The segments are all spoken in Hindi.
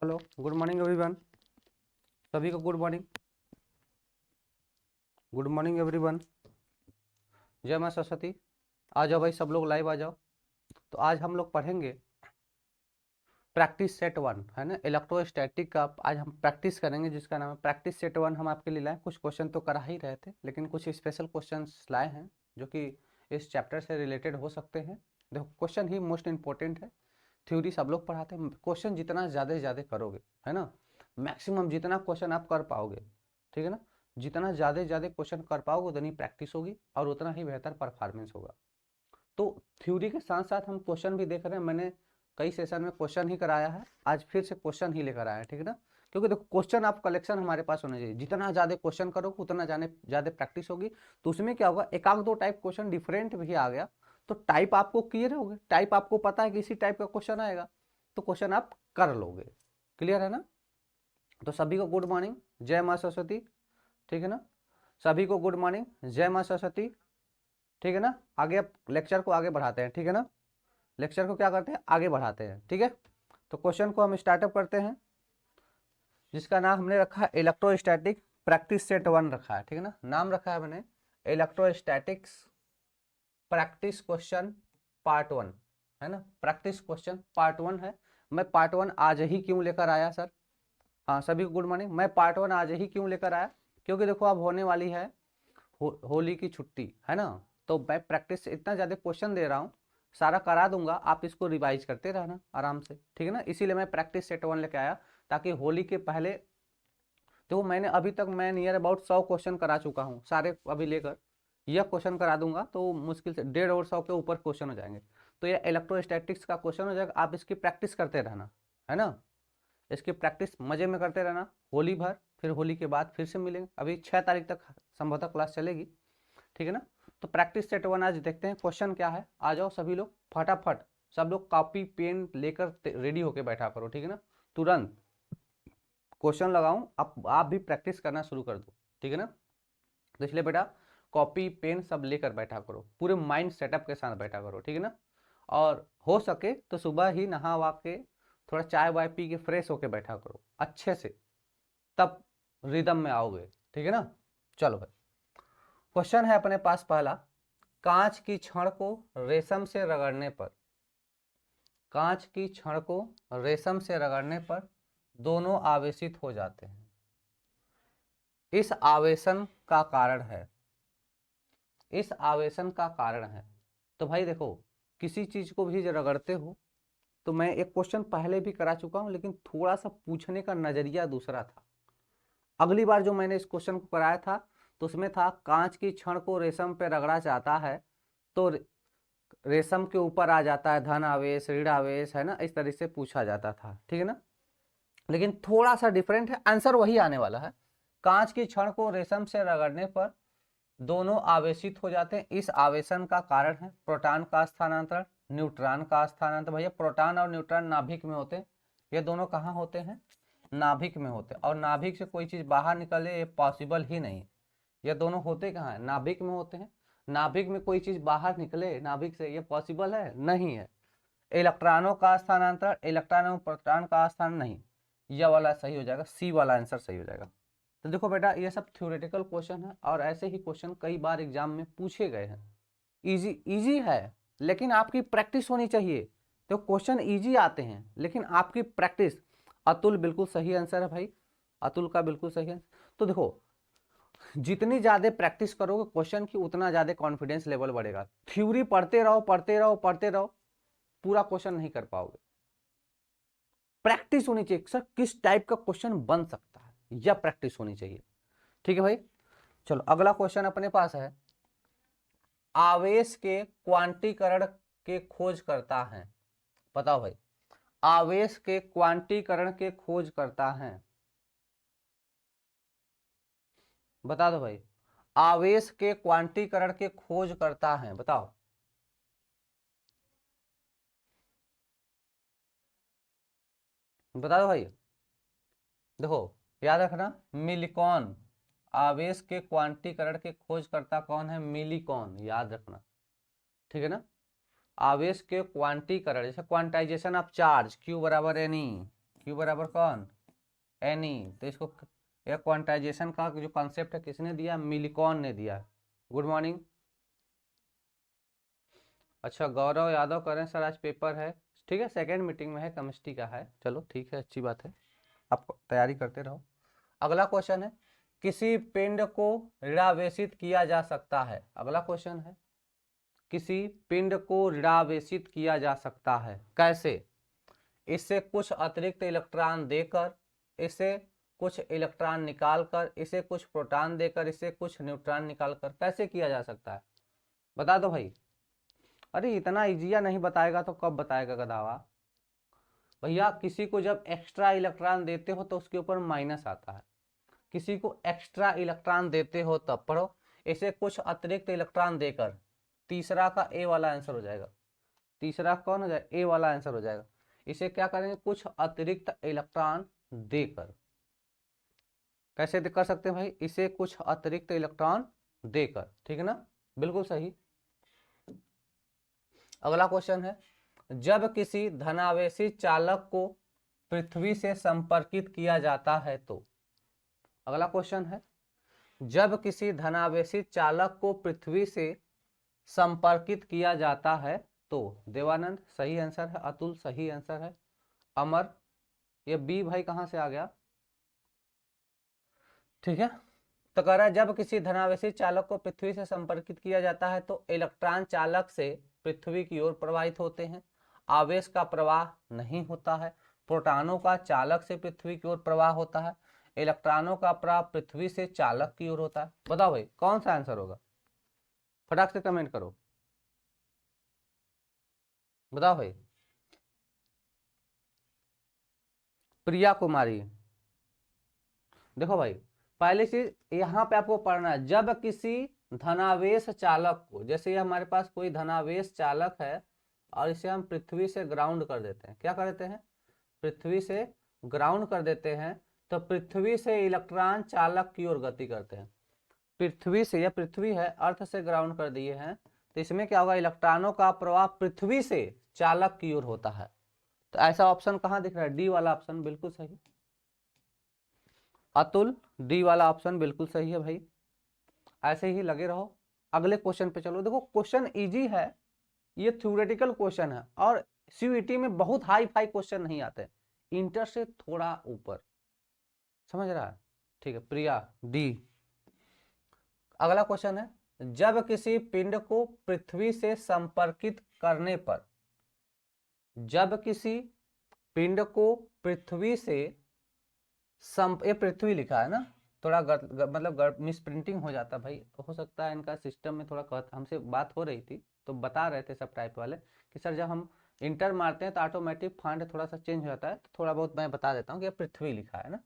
Hello, good morning everyone. सभी को good morning. Good morning everyone. जय मां सरस्वती। आ जाओ भाई, सब लोग लाइव आ जाओ। तो आज हम लोग पढ़ेंगे प्रैक्टिस सेट 1, है ना, इलेक्ट्रोस्टैटिक का आज हम प्रैक्टिस करेंगे, जिसका नाम है प्रैक्टिस सेट 1। हम आपके लिए लाए कुछ क्वेश्चन तो करा ही रहे थे, लेकिन कुछ स्पेशल क्वेश्चन लाए हैं जो कि इस चैप्टर से रिलेटेड हो सकते हैं। देखो, क्वेश्चन ही मोस्ट इंपॉर्टेंट है। थ्योरी सब लोग पढ़ाते हैं, क्वेश्चन जितना ज़्यादा से ज़्यादा करोगे, है ना, मैक्सिमम जितना क्वेश्चन आप कर पाओगे, ठीक है ना, जितना ज़्यादा से ज़्यादा क्वेश्चन कर पाओगे उतनी प्रैक्टिस होगी और उतना ही बेहतर परफॉर्मेंस होगा। तो थ्योरी के साथ साथ हम क्वेश्चन भी देख रहे हैं। मैंने कई सेशन में क्वेश्चन ही कराया है, आज फिर से क्वेश्चन ही लेकर आया है, ठीक है ना। क्योंकि देखो, क्वेश्चन आप कलेक्शन हमारे पास होना चाहिए। जितना ज़्यादा क्वेश्चन करोगे उतना ज़्यादा प्रैक्टिस होगी। तो उसमें क्या होगा, एक आध दो टाइप क्वेश्चन डिफरेंट भी आ गया तो टाइप आपको क्लियर होगे, टाइप आपको पता है कि इसी टाइप का क्वेश्चन आएगा तो क्वेश्चन आप कर लोगे। क्लियर है ना। तो सभी को गुड मॉर्निंग, जय माँ सरस्वती, ठीक है ना। सभी को गुड मॉर्निंग, जय माँ सरस्वती, ठीक है ना। आगे अब लेक्चर को आगे बढ़ाते हैं, ठीक है ना। लेक्चर को क्या करते हैं, आगे बढ़ाते हैं, ठीक है। तो क्वेश्चन को हम स्टार्टअप करते हैं, जिसका नाम हमने रखा है इलेक्ट्रोस्टैटिक प्रैक्टिस सेट 1 रखा है, ठीक है ना। नाम रखा है मैंने इलेक्ट्रोस्टैटिक्स प्रैक्टिस क्वेश्चन पार्ट 1, है ना। प्रैक्टिस क्वेश्चन पार्ट 1 है। मैं पार्ट 1 आज ही क्यों लेकर आया सर? हाँ, सभी को गुड मॉर्निंग। मैं पार्ट 1 आज ही क्यों लेकर आया, क्योंकि देखो अब होने वाली है होली की छुट्टी, है ना। तो मैं प्रैक्टिस इतना ज़्यादा क्वेश्चन दे रहा हूँ, सारा करा दूंगा, आप इसको रिवाइज करते रहना आराम से, ठीक है ना। इसीलिए मैं प्रैक्टिस सेट 1 लेके आया, ताकि होली के पहले तो मैंने अभी तक मैं नियर अबाउट 100 क्वेश्चन करा चुका हूँ सारे अभी लेकर। यह क्वेश्चन करा दूंगा तो मुश्किल से 150 और 100 के ऊपर क्वेश्चन हो जाएंगे। तो ये इलेक्ट्रोस्टैटिक्स का क्वेश्चन हो जाएगा, आप इसकी प्रैक्टिस करते रहना, है ना। इसकी प्रैक्टिस मजे में करते रहना होली भर, फिर होली के बाद फिर से मिलेंगे। अभी 6 तारीख तक संभवतः क्लास चलेगी, ठीक है ना। तो प्रैक्टिस सेट 1 आज देखते हैं क्वेश्चन क्या है। आ जाओ सभी लोग फटाफट, सब लोग कॉपी पेन लेकर रेडी होके बैठा करो, ठीक है ना। तुरंत क्वेश्चन लगाऊं, आप भी प्रैक्टिस करना शुरू कर दो, ठीक है ना। तो इसलिए बेटा कॉपी पेन सब लेकर बैठा करो, पूरे माइंड सेटअप के साथ बैठा करो, ठीक है ना। और हो सके तो सुबह ही नहा वा के थोड़ा चाय वाय पी के फ्रेश होके बैठा करो अच्छे से, तब रिदम में आओगे, ठीक है ना। चलो भाई, क्वेश्चन है अपने पास पहला। कांच की छड़ को रेशम से रगड़ने पर, कांच की छड़ को रेशम से रगड़ने पर दोनों आवेशित हो जाते हैं। इस आवेशन का कारण है, इस आवेशन का कारण है। तो भाई देखो, किसी चीज को भी रगड़ते हो, तो मैं एक क्वेश्चन पहले भी करा चुका हूं, लेकिन थोड़ा सा पूछने का नजरिया दूसरा था। अगली बार जो मैंने इस क्वेश्चन को कराया था तो उसमें था कांच की छड़ को रेशम पे रगड़ा जाता है तो रेशम के ऊपर आ जाता है धन आवेश ऋण आवेश, है ना, इस तरह से पूछा जाता था, ठीक है ना। लेकिन थोड़ा सा डिफरेंट है, आंसर वही आने वाला है। कांच की छड़ को रेशम से रगड़ने पर दोनों आवेशित हो जाते हैं। इस आवेशन का कारण है प्रोटॉन का स्थानांतरण, न्यूट्रॉन का स्थानांतरण। भैया प्रोटॉन और न्यूट्रॉन नाभिक में होते हैं, ये दोनों कहाँ होते हैं, नाभिक में होते हैं। और नाभिक से कोई चीज बाहर निकले ये पॉसिबल ही नहीं। ये दोनों होते कहाँ है, नाभिक में होते हैं। नाभिक में कोई चीज बाहर निकले नाभिक से, ये पॉसिबल है नहीं है। इलेक्ट्रॉनों का स्थानांतरण, इलेक्ट्रॉन एवं प्रोटॉन का स्थान नहीं। यह वाला सही हो जाएगा, सी वाला आंसर सही हो जाएगा। तो देखो बेटा, ये सब थ्योरेटिकल क्वेश्चन है और ऐसे ही क्वेश्चन कई बार एग्जाम में पूछे गए हैं। इजी इजी है, लेकिन आपकी प्रैक्टिस होनी चाहिए। तो क्वेश्चन इजी आते हैं लेकिन आपकी प्रैक्टिस। अतुल बिल्कुल सही आंसर है भाई, अतुल का बिल्कुल सही है। तो देखो, जितनी ज्यादा प्रैक्टिस करोगे क्वेश्चन की उतना ज्यादा कॉन्फिडेंस लेवल बढ़ेगा। थ्योरी पढ़ते रहो पढ़ते रहो पढ़ते रहो, पूरा क्वेश्चन नहीं कर पाओगे। प्रैक्टिस होनी चाहिए, सर किस टाइप का क्वेश्चन बन सकता है, यह प्रैक्टिस होनी चाहिए, ठीक है भाई। चलो अगला क्वेश्चन अपने पास है, आवेश के क्वांटीकरण के खोज करता है। बताओ भाई, आवेश के क्वांटीकरण के खोज करता है, बता दो भाई। आवेश के क्वांटीकरण के खोज करता है, बताओ। बता दो भाई। देखो, याद रखना, मिलिकॉन। आवेश के क्वांटीकरण के खोजकर्ता कौन है, मिलिकॉन, याद रखना, ठीक है ना। आवेश के क्वांटीकरण, जैसे क्वांटाइजेशन ऑफ चार्ज, Q बराबर एन ई, Q बराबर कौन, Ne। तो इसको यह क्वांटाइजेशन का जो कॉन्सेप्ट है किसने दिया, मिलिकॉन ने दिया। Good morning. अच्छा गौरव यादव करें सर, आज पेपर है, ठीक है, सेकेंड मीटिंग में है, केमिस्ट्री का है, चलो ठीक है, अच्छी बात है, आप तैयारी करते रहो। अगला क्वेश्चन है, किसी पिंड को ऋणावेशित किया जा सकता है। अगला क्वेश्चन है, किसी पिंड को ऋणावेशित किया जा सकता है, कैसे, इससे कुछ अतिरिक्त इलेक्ट्रॉन देकर, इसे कुछ इलेक्ट्रॉन निकालकर, इसे कुछ प्रोटॉन देकर, इसे कुछ न्यूट्रॉन निकालकर, कैसे किया जा सकता है, बता दो भाई। अरे इतना इजिया नहीं बताएगा तो कब बताएगा गधावा। भैया किसी को जब एक्स्ट्रा इलेक्ट्रॉन देते हो तो उसके ऊपर माइनस आता है, किसी को एक्स्ट्रा इलेक्ट्रॉन देते हो तब पढ़ो, इसे कुछ अतिरिक्त इलेक्ट्रॉन देकर, तीसरा का ए वाला आंसर हो जाएगा, तीसरा कौन हो जाएगा, ए वाला आंसर हो जाएगा। इसे क्या करेंगे, कुछ अतिरिक्त इलेक्ट्रॉन देकर, कैसे कर सकते हैं भाई, इसे कुछ अतिरिक्त इलेक्ट्रॉन देकर, ठीक है ना, बिल्कुल सही। अगला क्वेश्चन है, जब किसी धनावेशी चालक को पृथ्वी से संपर्कित किया जाता है तो। अगला क्वेश्चन है, जब किसी धनावेशी चालक को पृथ्वी से संपर्कित किया जाता है तो। देवानंद सही आंसर है, अतुल सही आंसर है, अमर, ये बी भाई कहां से आ गया, ठीक है। तो कह रहा है जब किसी धनावेशी चालक को पृथ्वी से संपर्कित किया जाता है तो इलेक्ट्रॉन चालक से पृथ्वी की ओर प्रवाहित होते हैं, आवेश का प्रवाह नहीं होता है, प्रोटॉनों का चालक से पृथ्वी की ओर प्रवाह होता है, इलेक्ट्रॉनों का प्रवाह पृथ्वी से चालक की ओर होता है। बताओ भाई कौन सा आंसर होगा, फटाक से कमेंट करो, बताओ भाई। प्रिया कुमारी, देखो भाई पहली चीज यहाँ पे आपको पढ़ना है, जब किसी धनावेश चालक को, जैसे ये हमारे पास कोई धनावेश चालक है और इसे हम पृथ्वी से ग्राउंड कर देते हैं, क्या कर देते हैं, पृथ्वी से ग्राउंड कर देते हैं, तो पृथ्वी से इलेक्ट्रॉन चालक की ओर गति करते हैं, पृथ्वी से, यह पृथ्वी है, अर्थ से ग्राउंड कर दिए हैं, तो इसमें क्या होगा, इलेक्ट्रॉनों का प्रवाह पृथ्वी से चालक की ओर होता है। तो ऐसा ऑप्शन कहाँ दिख रहा है, डी वाला ऑप्शन बिल्कुल सही। अतुल डी वाला ऑप्शन बिल्कुल सही है भाई, ऐसे ही लगे रहो। अगले क्वेश्चन पे चलो, देखो क्वेश्चन इजी है, ये थ्योरेटिकल क्वेश्चन है और सीयूईटी में बहुत हाई फाई क्वेश्चन नहीं आते, इंटर से थोड़ा ऊपर, समझ रहा है, ठीक है, प्रिया डी। अगला क्वेश्चन है, जब किसी पिंड को पृथ्वी से संपर्कित करने पर, जब किसी पिंड को पृथ्वी से ये पृथ्वी लिखा है ना, थोड़ा मतलब मिस प्रिंटिंग हो जाता भाई, हो सकता है इनका सिस्टम में थोड़ा हमसे बात हो रही थी तो बता रहे थे सब टाइप वाले कि सर जब हम इंटर मारते हैं तो ऑटोमेटिक फॉन्ट थोड़ा सा चेंज हो जाता है, तो थोड़ा बहुत मैं बता देता हूँ कि पृथ्वी लिखा है ना,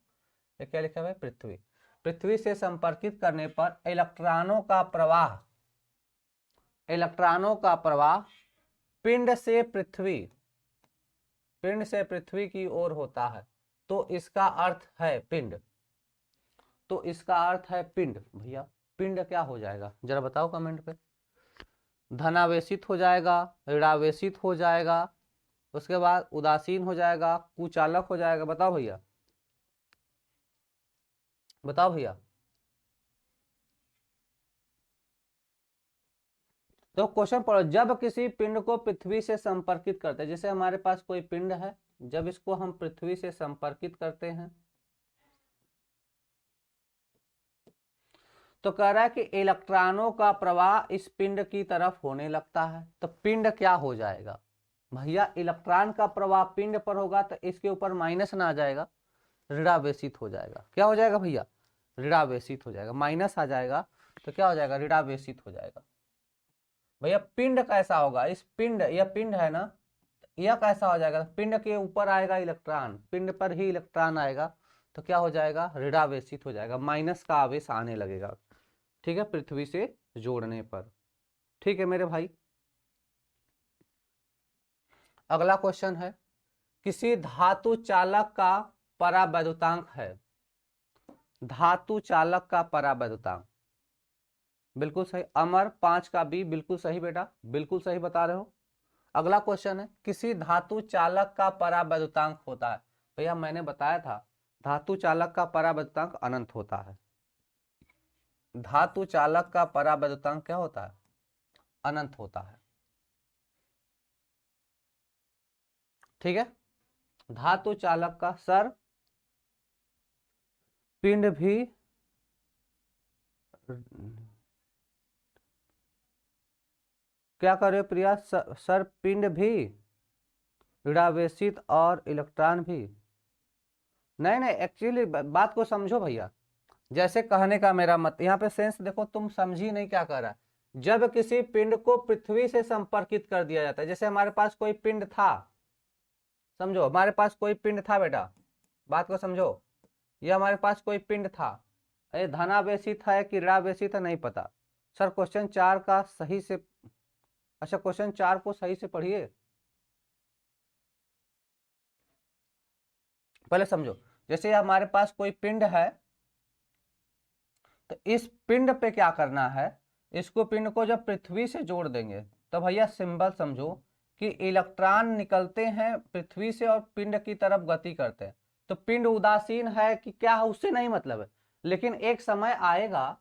ये क्या लिखा है, पृथ्वी। पृथ्वी से संपर्कित करने पर इलेक्ट्रॉनों का प्रवाह, इलेक्ट्रॉनों का प्रवाह पिंड से पृथ्वी, पिंड से पृथ्वी की ओर होता है, तो इसका अर्थ है पिंड, तो इसका अर्थ है पिंड। भैया पिंड क्या हो जाएगा जरा बताओ कमेंट पे, धनावेशित हो जाएगा, ऋणावेशित हो जाएगा, उसके बाद उदासीन हो जाएगा, कुचालक हो जाएगा, बताओ भैया, बताओ भैया। तो क्वेश्चन पढ़ो, जब किसी पिंड को पृथ्वी से संपर्कित करते हैं, जैसे हमारे पास कोई पिंड है, जब इसको हम पृथ्वी से संपर्कित करते हैं तो कह रहा है कि इलेक्ट्रॉनों का प्रवाह इस पिंड की तरफ होने लगता है, तो पिंड क्या हो जाएगा भैया, इलेक्ट्रॉन का प्रवाह पिंड पर होगा तो इसके ऊपर माइनस ना आ जाएगा, ऋणावेशित हो जाएगा, क्या हो जाएगा भैया, ऋणावेशित हो जाएगा, माइनस आ जाएगा तो क्या हो जाएगा, ऋणावेशित हो जाएगा। भैया पिंड कैसा होगा, इस पिंड, यह पिंड है ना, यह कैसा हो जाएगा, पिंड के ऊपर आएगा इलेक्ट्रॉन, पिंड पर ही इलेक्ट्रॉन आएगा तो क्या हो जाएगा, ऋणावेशित हो जाएगा, माइनस का आवेश आने लगेगा, ठीक है, पृथ्वी से जोड़ने पर, ठीक है मेरे भाई। अगला क्वेश्चन है, किसी धातु चालक का परावैद्युतांक है, धातु चालक का परावैद्युतांक, बिल्कुल सही, अमर 5 का बी बिल्कुल सही बेटा, बिल्कुल सही बता रहे हो। अगला क्वेश्चन है, किसी धातु चालक का परावैद्युतांक होता है, भैया मैंने बताया था धातु चालक का परावर्तनांक अनंत होता है। धातु चालक का परावर्तनांक क्या होता है? अनंत होता है। ठीक है। धातु चालक का सर पिंड भी क्या कर रहे हो प्रिया? सर पिंड भी ऋणावेशित और इलेक्ट्रॉन भी। नहीं नहीं, एक्चुअली बात को समझो भैया। जैसे कहने का मेरा मत, यहाँ पे सेंस देखो, तुम समझी नहीं क्या कर रहा है। जब किसी पिंड को पृथ्वी से संपर्कित कर दिया जाता है, जैसे हमारे पास कोई पिंड था, समझो हमारे पास कोई पिंड था बेटा, बात को समझो। ये हमारे पास कोई पिंड था, ये धनावेशित है कि ऋणावेशित है नहीं पता। सर क्वेश्चन 4 का सही से, अच्छा क्वेश्चन 4 को सही से पढ़िए, पहले समझो। जैसे हमारे पास कोई पिंड है, तो इस पिंड पे क्या करना है, इसको पिंड को जब पृथ्वी से जोड़ देंगे तो भैया सिंबल समझो कि इलेक्ट्रॉन निकलते हैं पृथ्वी से और पिंड की तरफ गति करते हैं। तो पिंड उदासीन है कि क्या है उससे नहीं मतलब है, लेकिन एक समय आएगा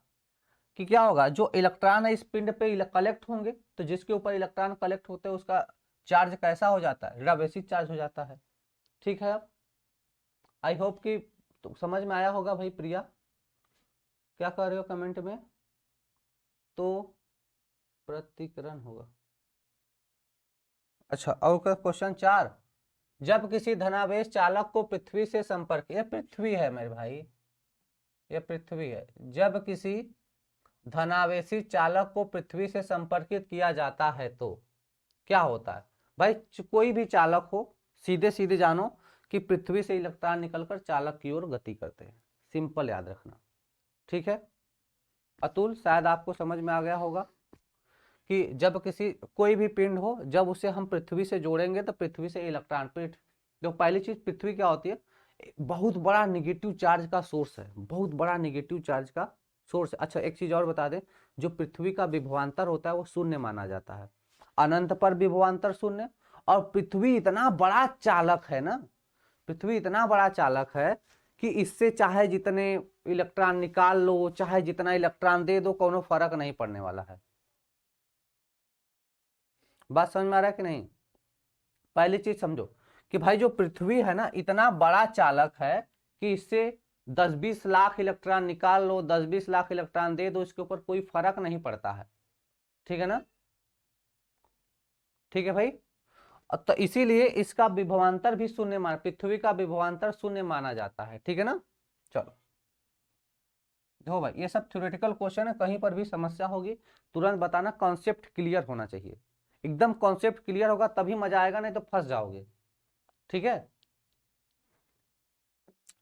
कि क्या होगा, जो इलेक्ट्रॉन है इस पिंड पे कलेक्ट होंगे, तो जिसके ऊपर इलेक्ट्रॉन कलेक्ट होते हैं उसका चार्ज कैसा हो जाता है? ऋणावेशित चार्ज हो जाता है। ठीक है। अब आई होप कि तो समझ में आया होगा भाई। प्रिया क्या कर रहे हो कमेंट में? तो प्रतिकरण होगा। अच्छा, और क्वेश्चन 4, जब किसी धनावेश चालक को पृथ्वी से संपर्क, यह पृथ्वी है मेरे भाई, यह पृथ्वी है, जब किसी धनावेशी चालक को पृथ्वी से संपर्कित किया जाता है तो क्या होता है? भाई कोई भी चालक हो, सीधे सीधे जानो कि पृथ्वी से इलेक्ट्रॉन निकलकर चालक की ओर गति करते हैं। सिंपल याद रखना। ठीक है अतुल, शायद आपको समझ में आ गया होगा कि जब किसी कोई भी पिंड हो, जब उसे हम पृथ्वी से जोड़ेंगे तो पृथ्वी से इलेक्ट्रॉन, जो पहली चीज पृथ्वी क्या होती है, बहुत बड़ा निगेटिव चार्ज का सोर्स है, बहुत बड़ा निगेटिव चार्ज का सोर्स है। अच्छा एक चीज और बता दें, जो पृथ्वी का विभवांतर होता है वो शून्य माना जाता है, अनंत पर विभवांतर शून्य। और पृथ्वी इतना बड़ा चालक है ना, पृथ्वी इतना बड़ा चालक है कि इससे चाहे जितने इलेक्ट्रॉन निकाल लो, चाहे जितना इलेक्ट्रॉन दे दो, कोनो फर्क नहीं पड़ने वाला है। बात समझ में आ रहा है कि नहीं? पहली चीज समझो कि भाई जो पृथ्वी है ना, इतना बड़ा चालक है कि इससे 10-20 लाख इलेक्ट्रॉन निकाल लो, 10-20 लाख इलेक्ट्रॉन दे दो, इसके ऊपर कोई फर्क नहीं पड़ता है। ठीक है ना? ठीक है भाई। तो इसीलिए इसका विभवांतर भी शून्य माना, पृथ्वी का विभवांतर शून्य माना जाता है। ठीक है ना? चलो देखो भाई, ये सब थ्योरेटिकल क्वेश्चन है, कहीं पर भी समस्या होगी तुरंत बताना, कॉन्सेप्ट क्लियर होना चाहिए। एकदम कॉन्सेप्ट क्लियर होगा तभी मजा आएगा, नहीं तो फंस जाओगे। ठीक है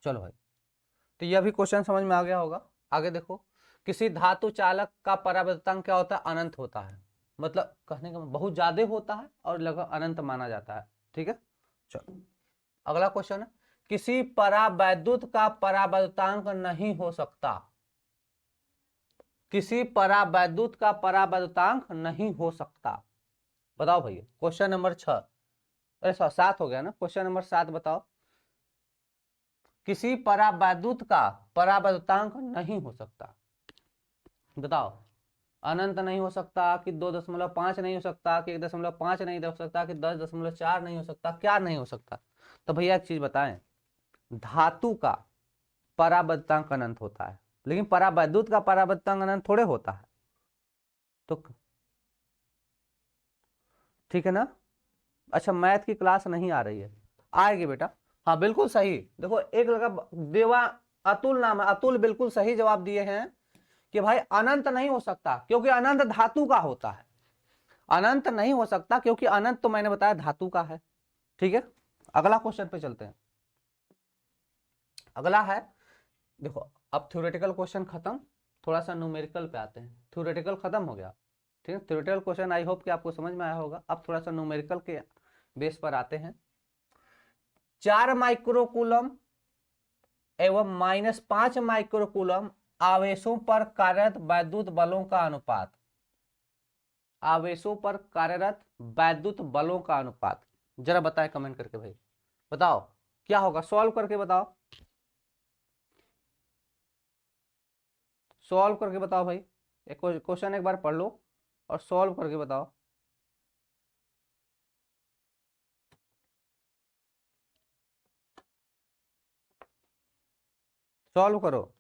चलो भाई, तो यह भी क्वेश्चन समझ में आ गया होगा। आगे देखो, किसी धातु चालक का परावर्तनांक क्या होता है? अनंत होता है। मतलब कहने का बहुत ज्यादा होता है और लगभग अनंत माना जाता है। ठीक है चलो, अगला क्वेश्चन है, किसी परावैद्युत का परावर्तनांक नहीं हो सकता। किसी परावैद्युत का परावर्तनांक नहीं हो सकता। बताओ भैया, क्वेश्चन नंबर 6, अरे 7 हो गया ना, क्वेश्चन नंबर 7 बताओ। किसी परावैद्युत का परावर्तनांक नहीं हो सकता, बताओ। अनंत नहीं हो सकता कि 2.5 नहीं हो सकता कि 1.5 नहीं हो सकता कि 10.4 नहीं हो सकता, क्या नहीं हो सकता? तो भैया एक चीज बताएं, धातु का परावर्तनांक अनंत होता है, लेकिन परावैद्युत का परावर्तनांक अनंत थोड़े होता है। तो ठीक है ना? अच्छा मैथ की क्लास नहीं आ रही है, आएगी बेटा। हाँ बिल्कुल सही, देखो एक लड़का देवा, अतुल नाम है, अतुल बिल्कुल सही जवाब दिए हैं कि भाई अनंत नहीं हो सकता क्योंकि अनंत धातु का होता है। अनंत नहीं हो सकता क्योंकि अनंत तो मैंने बताया धातु का है। ठीक है अगला क्वेश्चन पे चलते हैं। अगला है, देखो अब थ्योरेटिकल क्वेश्चन खत्म, थोड़ा सा न्यूमेरिकल पे आते हैं। थ्योरेटिकल खत्म हो गया, ठीक है। थ्योरेटिकल क्वेश्चन आई होप कि आपको समझ में आया होगा। अब थोड़ा सा न्यूमेरिकल के बेस पर आते हैं। 4 माइक्रोकूलम एवं -5 माइक्रोकूलम आवेशों पर कार्यरत वैद्युत बलों का अनुपात, आवेशों पर कार्यरत वैद्युत बलों का अनुपात जरा बताएं कमेंट करके भाई, बताओ। क्या होगा, सॉल्व करके बताओ, सॉल्व करके बताओ भाई। एक क्वेश्चन एक बार पढ़ लो और सॉल्व करके बताओ। सॉल्व करो।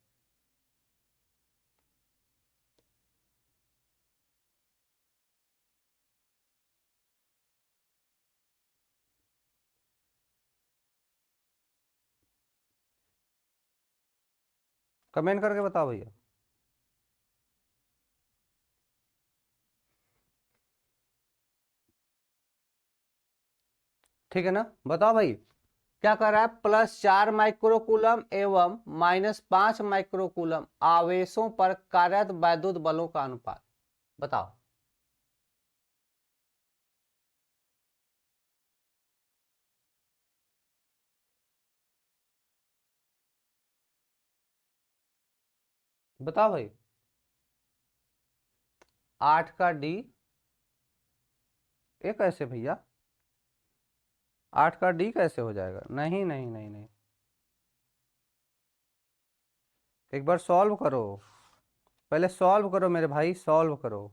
कमेंट करके बताओ भैया। ठीक है ना, बताओ भाई। क्या कर रहा है, +4 माइक्रोकूलम एवं -5 माइक्रोकूलम आवेशों पर कार्यरत वैद्युत बलों का अनुपात बताओ। बताओ भाई। 8 का डी, ये कैसे भैया, 8 का डी कैसे हो जाएगा, नहीं नहीं नहीं नहीं, एक बार सॉल्व करो, पहले सॉल्व करो मेरे भाई, सॉल्व करो।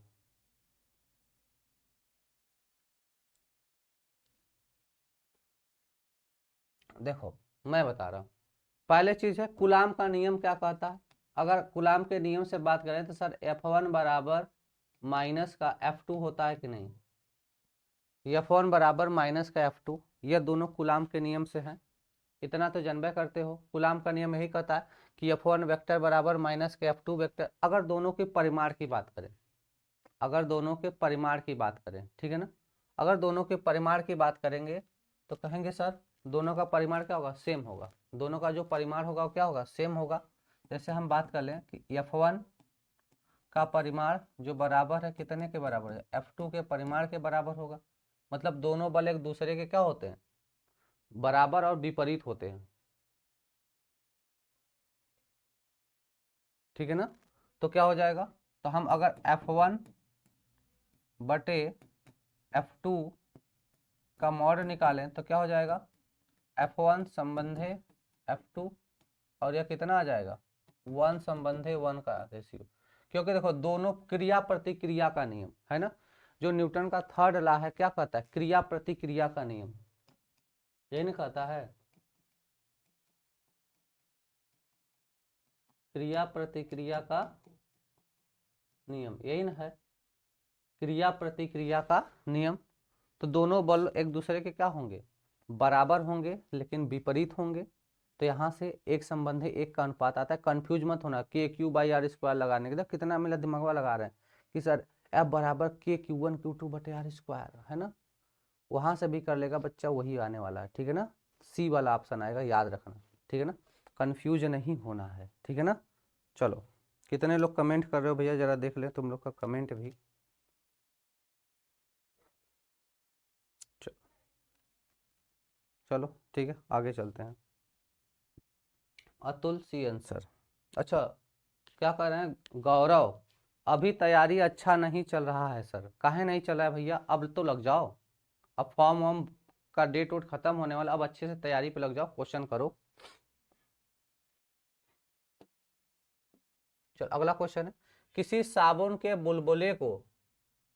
देखो मैं बता रहा हूँ, पहले चीज है कूलाम का नियम क्या कहता है। अगर कूलाम के नियम से बात करें तो सर F1 बराबर माइनस का F2 होता है कि नहीं, F1 बराबर माइनस का F2, ये दोनों कूलाम के नियम से हैं। इतना तो जानबे करते हो, कूलाम का नियम यही कहता है कि F1 वेक्टर बराबर माइनस के F2 वेक्टर, अगर दोनों के परिमाण की बात करें, अगर दोनों के परिमाण की बात करें, ठीक है ना, अगर दोनों के परिमाण की बात करेंगे तो कहेंगे सर दोनों का परिमाण क्या होगा, सेम होगा, दोनों का जो परिमाण होगा वो क्या होगा, सेम होगा। जैसे हम बात कर लें कि F1 का परिमाण जो बराबर है कितने के बराबर है, F2 के परिमाण के बराबर होगा, मतलब दोनों बल एक दूसरे के क्या होते हैं, बराबर और विपरीत होते हैं। ठीक है ना, तो क्या हो जाएगा, तो हम अगर F1 बटे F2 का मॉड निकालें तो क्या हो जाएगा, F1 संबंधे F2, और यह कितना आ जाएगा, 1 संबंधे 1 का रेशियो। क्योंकि देखो दोनों क्रिया प्रतिक्रिया का नियम है ना, जो न्यूटन का थर्ड लॉ है क्या कहता है, क्रिया प्रतिक्रिया का नियम, यही नहीं कहता है, क्रिया प्रतिक्रिया का नियम, यही ना है, क्रिया प्रतिक्रिया का नियम। तो दोनों बल एक दूसरे के क्या होंगे, बराबर होंगे लेकिन विपरीत होंगे। तो यहाँ से एक संबंध है, एक का अनुपात आता है, कंफ्यूज मत होना, KQ/R² लगाने के, कितना मिला दिमागवा लगा रहे हैं कि सर F बराबर KQ1Q2/R², है ना, वहां से भी कर लेगा बच्चा, वही आने वाला है, ठीक है ना, सी वाला ऑप्शन आएगा, याद रखना, ठीक है ना, कंफ्यूज नहीं होना है, ठीक है ना। चलो कितने लोग कमेंट कर रहे हो भैया, जरा देख ले तुम लोग का कमेंट भी। चलो ठीक है, आगे चलते हैं। अतुल सी आंसर, अच्छा क्या कह रहे हैं गौरव, अभी तैयारी अच्छा नहीं चल रहा है सर, काहे नहीं चल रहा है भैया, अब तो लग जाओ, अब फॉर्म वॉर्म का डेट वोट खत्म होने वाला, अब अच्छे से तैयारी पे लग जाओ, क्वेश्चन करो। चलो अगला क्वेश्चन है, किसी साबुन के बुलबुले को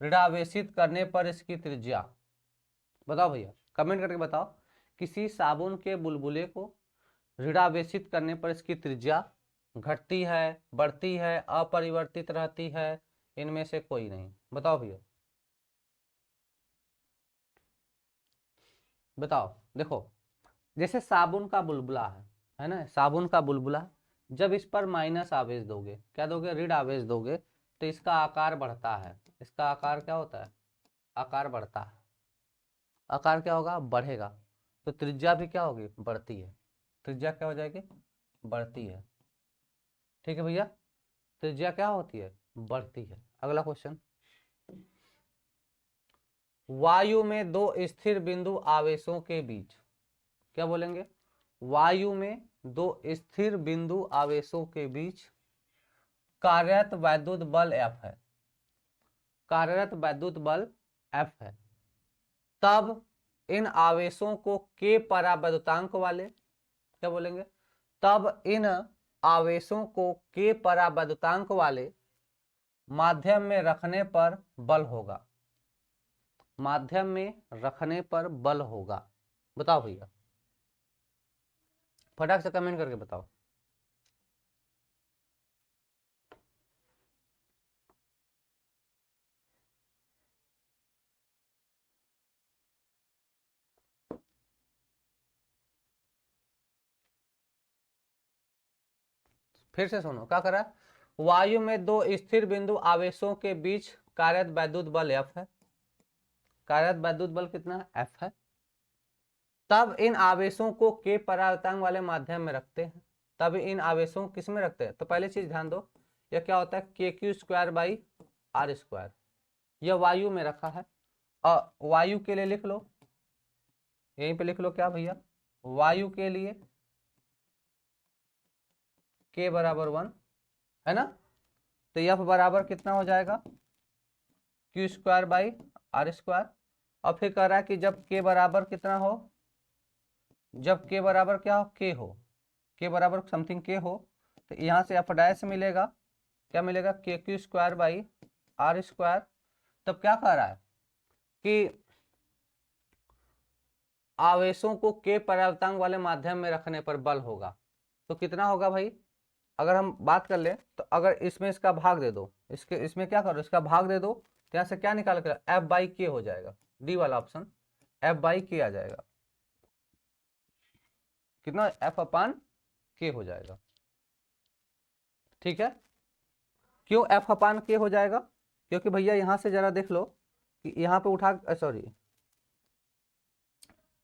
ऋणावेशित करने पर इसकी त्रिज्या बताओ भैया, कमेंट करके बताओ, किसी साबुन के बुलबुले को ऋणावेशित करने पर इसकी त्रिज्या घटती है, बढ़ती है, अपरिवर्तित रहती है, इनमें से कोई नहीं, बताओ भैया, बताओ। देखो जैसे साबुन का बुलबुला है ना, साबुन का बुलबुला, जब इस पर माइनस आवेश दोगे, क्या दोगे, ऋण आवेश दोगे, तो इसका आकार बढ़ता है, इसका आकार क्या होता है, आकार बढ़ता है, आकार क्या होगा, बढ़ेगा, तो त्रिज्या भी क्या होगी, बढ़ती है, त्रिज्या क्या हो जाएगी, बढ़ती है, ठीक है भैया, त्रिज्या क्या होती है, बढ़ती है। अगला क्वेश्चन, वायु में दो स्थिर बिंदु आवेशों के बीच, क्या बोलेंगे, वायु में दो स्थिर बिंदु आवेशों के बीच कार्यरत वैद्युत बल F है, कार्यरत वैद्युत बल F है, तब इन आवेशों को K परावैद्युतांक वाले क्या बोलेंगे, तब इन आवेशों को के परावैद्युतांक वाले माध्यम में रखने पर बल होगा, माध्यम में रखने पर बल होगा। बताओ भैया, फटाक से कमेंट करके बताओ। फिर से सुनो, क्या कर रहा है, वायु में दो स्थिर बिंदु आवेशों के बीच कार्यरत वैद्युत बल F है, कार्यरत वैद्युत बल कितना है, F है। तब इन आवेशों को के परावर्तांक वाले माध्यम में रखते हैं, तब इन आवेशों किस में रखते हैं, तो पहले चीज ध्यान दो, यह क्या होता है, k q square by r square, यह वायु में रखा है। और वायु के लिए लिख लो, यहीं पे लिख लो क्या भैया, वायु के लिए के बराबर 1 है ना, तो एफ बराबर कितना हो जाएगा, q square by r square. और फिर कह रहा है कि जब के बराबर कितना हो, जब के बराबर क्या हो, के हो, के बराबर समथिंग के हो, तो यहाँ से एफ डैश मिलेगा, क्या मिलेगा, k q square by r square. तब क्या कह रहा है कि आवेशों को के परावर्तांक वाले माध्यम में रखने पर बल होगा, तो कितना होगा भाई, अगर हम बात कर ले तो अगर इसमें इसका भाग दे दो, इसके इसमें क्या करो, इसका भाग दे दो, तो यहाँ से क्या निकाल कर एफ बाई के हो जाएगा, डी वाला ऑप्शन, एफ बाई के आ जाएगा, कितना, एफ अपान के हो जाएगा। ठीक है, क्यों एफ अपान के हो जाएगा, क्योंकि भैया यहां से जरा देख लो कि यहाँ पे उठा, सॉरी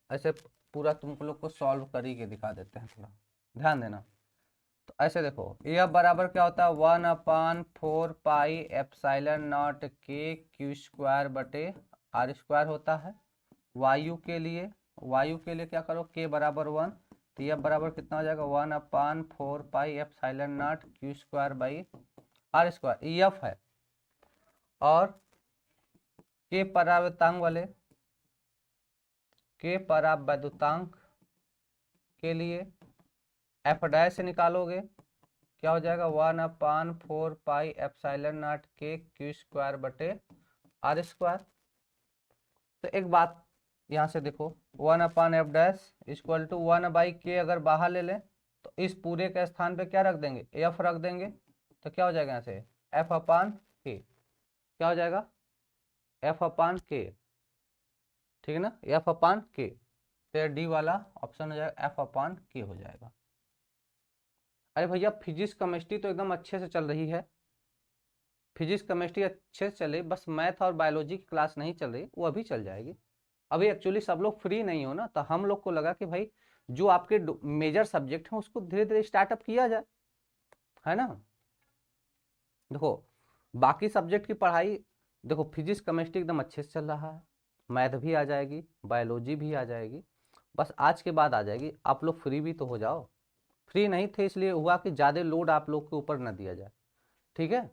ऐसे पूरा तुम लोग को सॉल्व कर ही के दिखा देते हैं, थोड़ा ध्यान देना। तो ऐसे देखो, यह बराबर क्या होता है, 1/4 पाई एप्सिलॉन नॉट के क्यू स्क्वायर बटे आर स्क्वायर होता है। वायु के लिए, वायु के लिए क्या करो, के बराबर 1, तो यह बराबर कितना हो जाएगा, 1/4 pi epsilon naught q square by r square, f है। और के परावर्तांक वाले, के परावैद्युतांक के लिए एफ डैश से निकालोगे, क्या हो जाएगा, 1/4 पाई एप्सिलॉन नॉट के क्यू स्क्वायर बटे आर स्क्वायर। तो एक बात यहाँ से देखो, 1/एफ डैश इक्वल टू 1/के, अगर बाहर ले लें तो इस पूरे के स्थान पे क्या रख देंगे, एफ रख देंगे, तो क्या हो जाएगा यहाँ से एफ अपान के, क्या हो जाएगा, एफ अपान के, ठीक है ना, एफ अपान के, तो डी वाला ऑप्शन हो जाएगा, एफ अपान के हो जाएगा। अरे भैया फिजिक्स केमिस्ट्री तो एकदम अच्छे से चल रही है, फिजिक्स केमिस्ट्री अच्छे से चले, बस मैथ और बायोलॉजी की क्लास नहीं चल रही, वो अभी चल जाएगी। अभी एक्चुअली सब लोग फ्री नहीं हो ना, तो हम लोग को लगा कि भाई जो आपके मेजर सब्जेक्ट हैं उसको धीरे धीरे स्टार्टअप किया जाए, है ना। देखो बाकी सब्जेक्ट की पढ़ाई, देखो फिजिक्स केमिस्ट्री एकदम अच्छे से चल रहा है, मैथ भी आ जाएगी, बायोलॉजी भी आ जाएगी, बस आज के बाद आ जाएगी। आप लोग फ्री भी तो हो जाओ, फ्री नहीं थे इसलिए हुआ कि ज़्यादा लोड आप लोग के ऊपर न दिया जाए, ठीक है।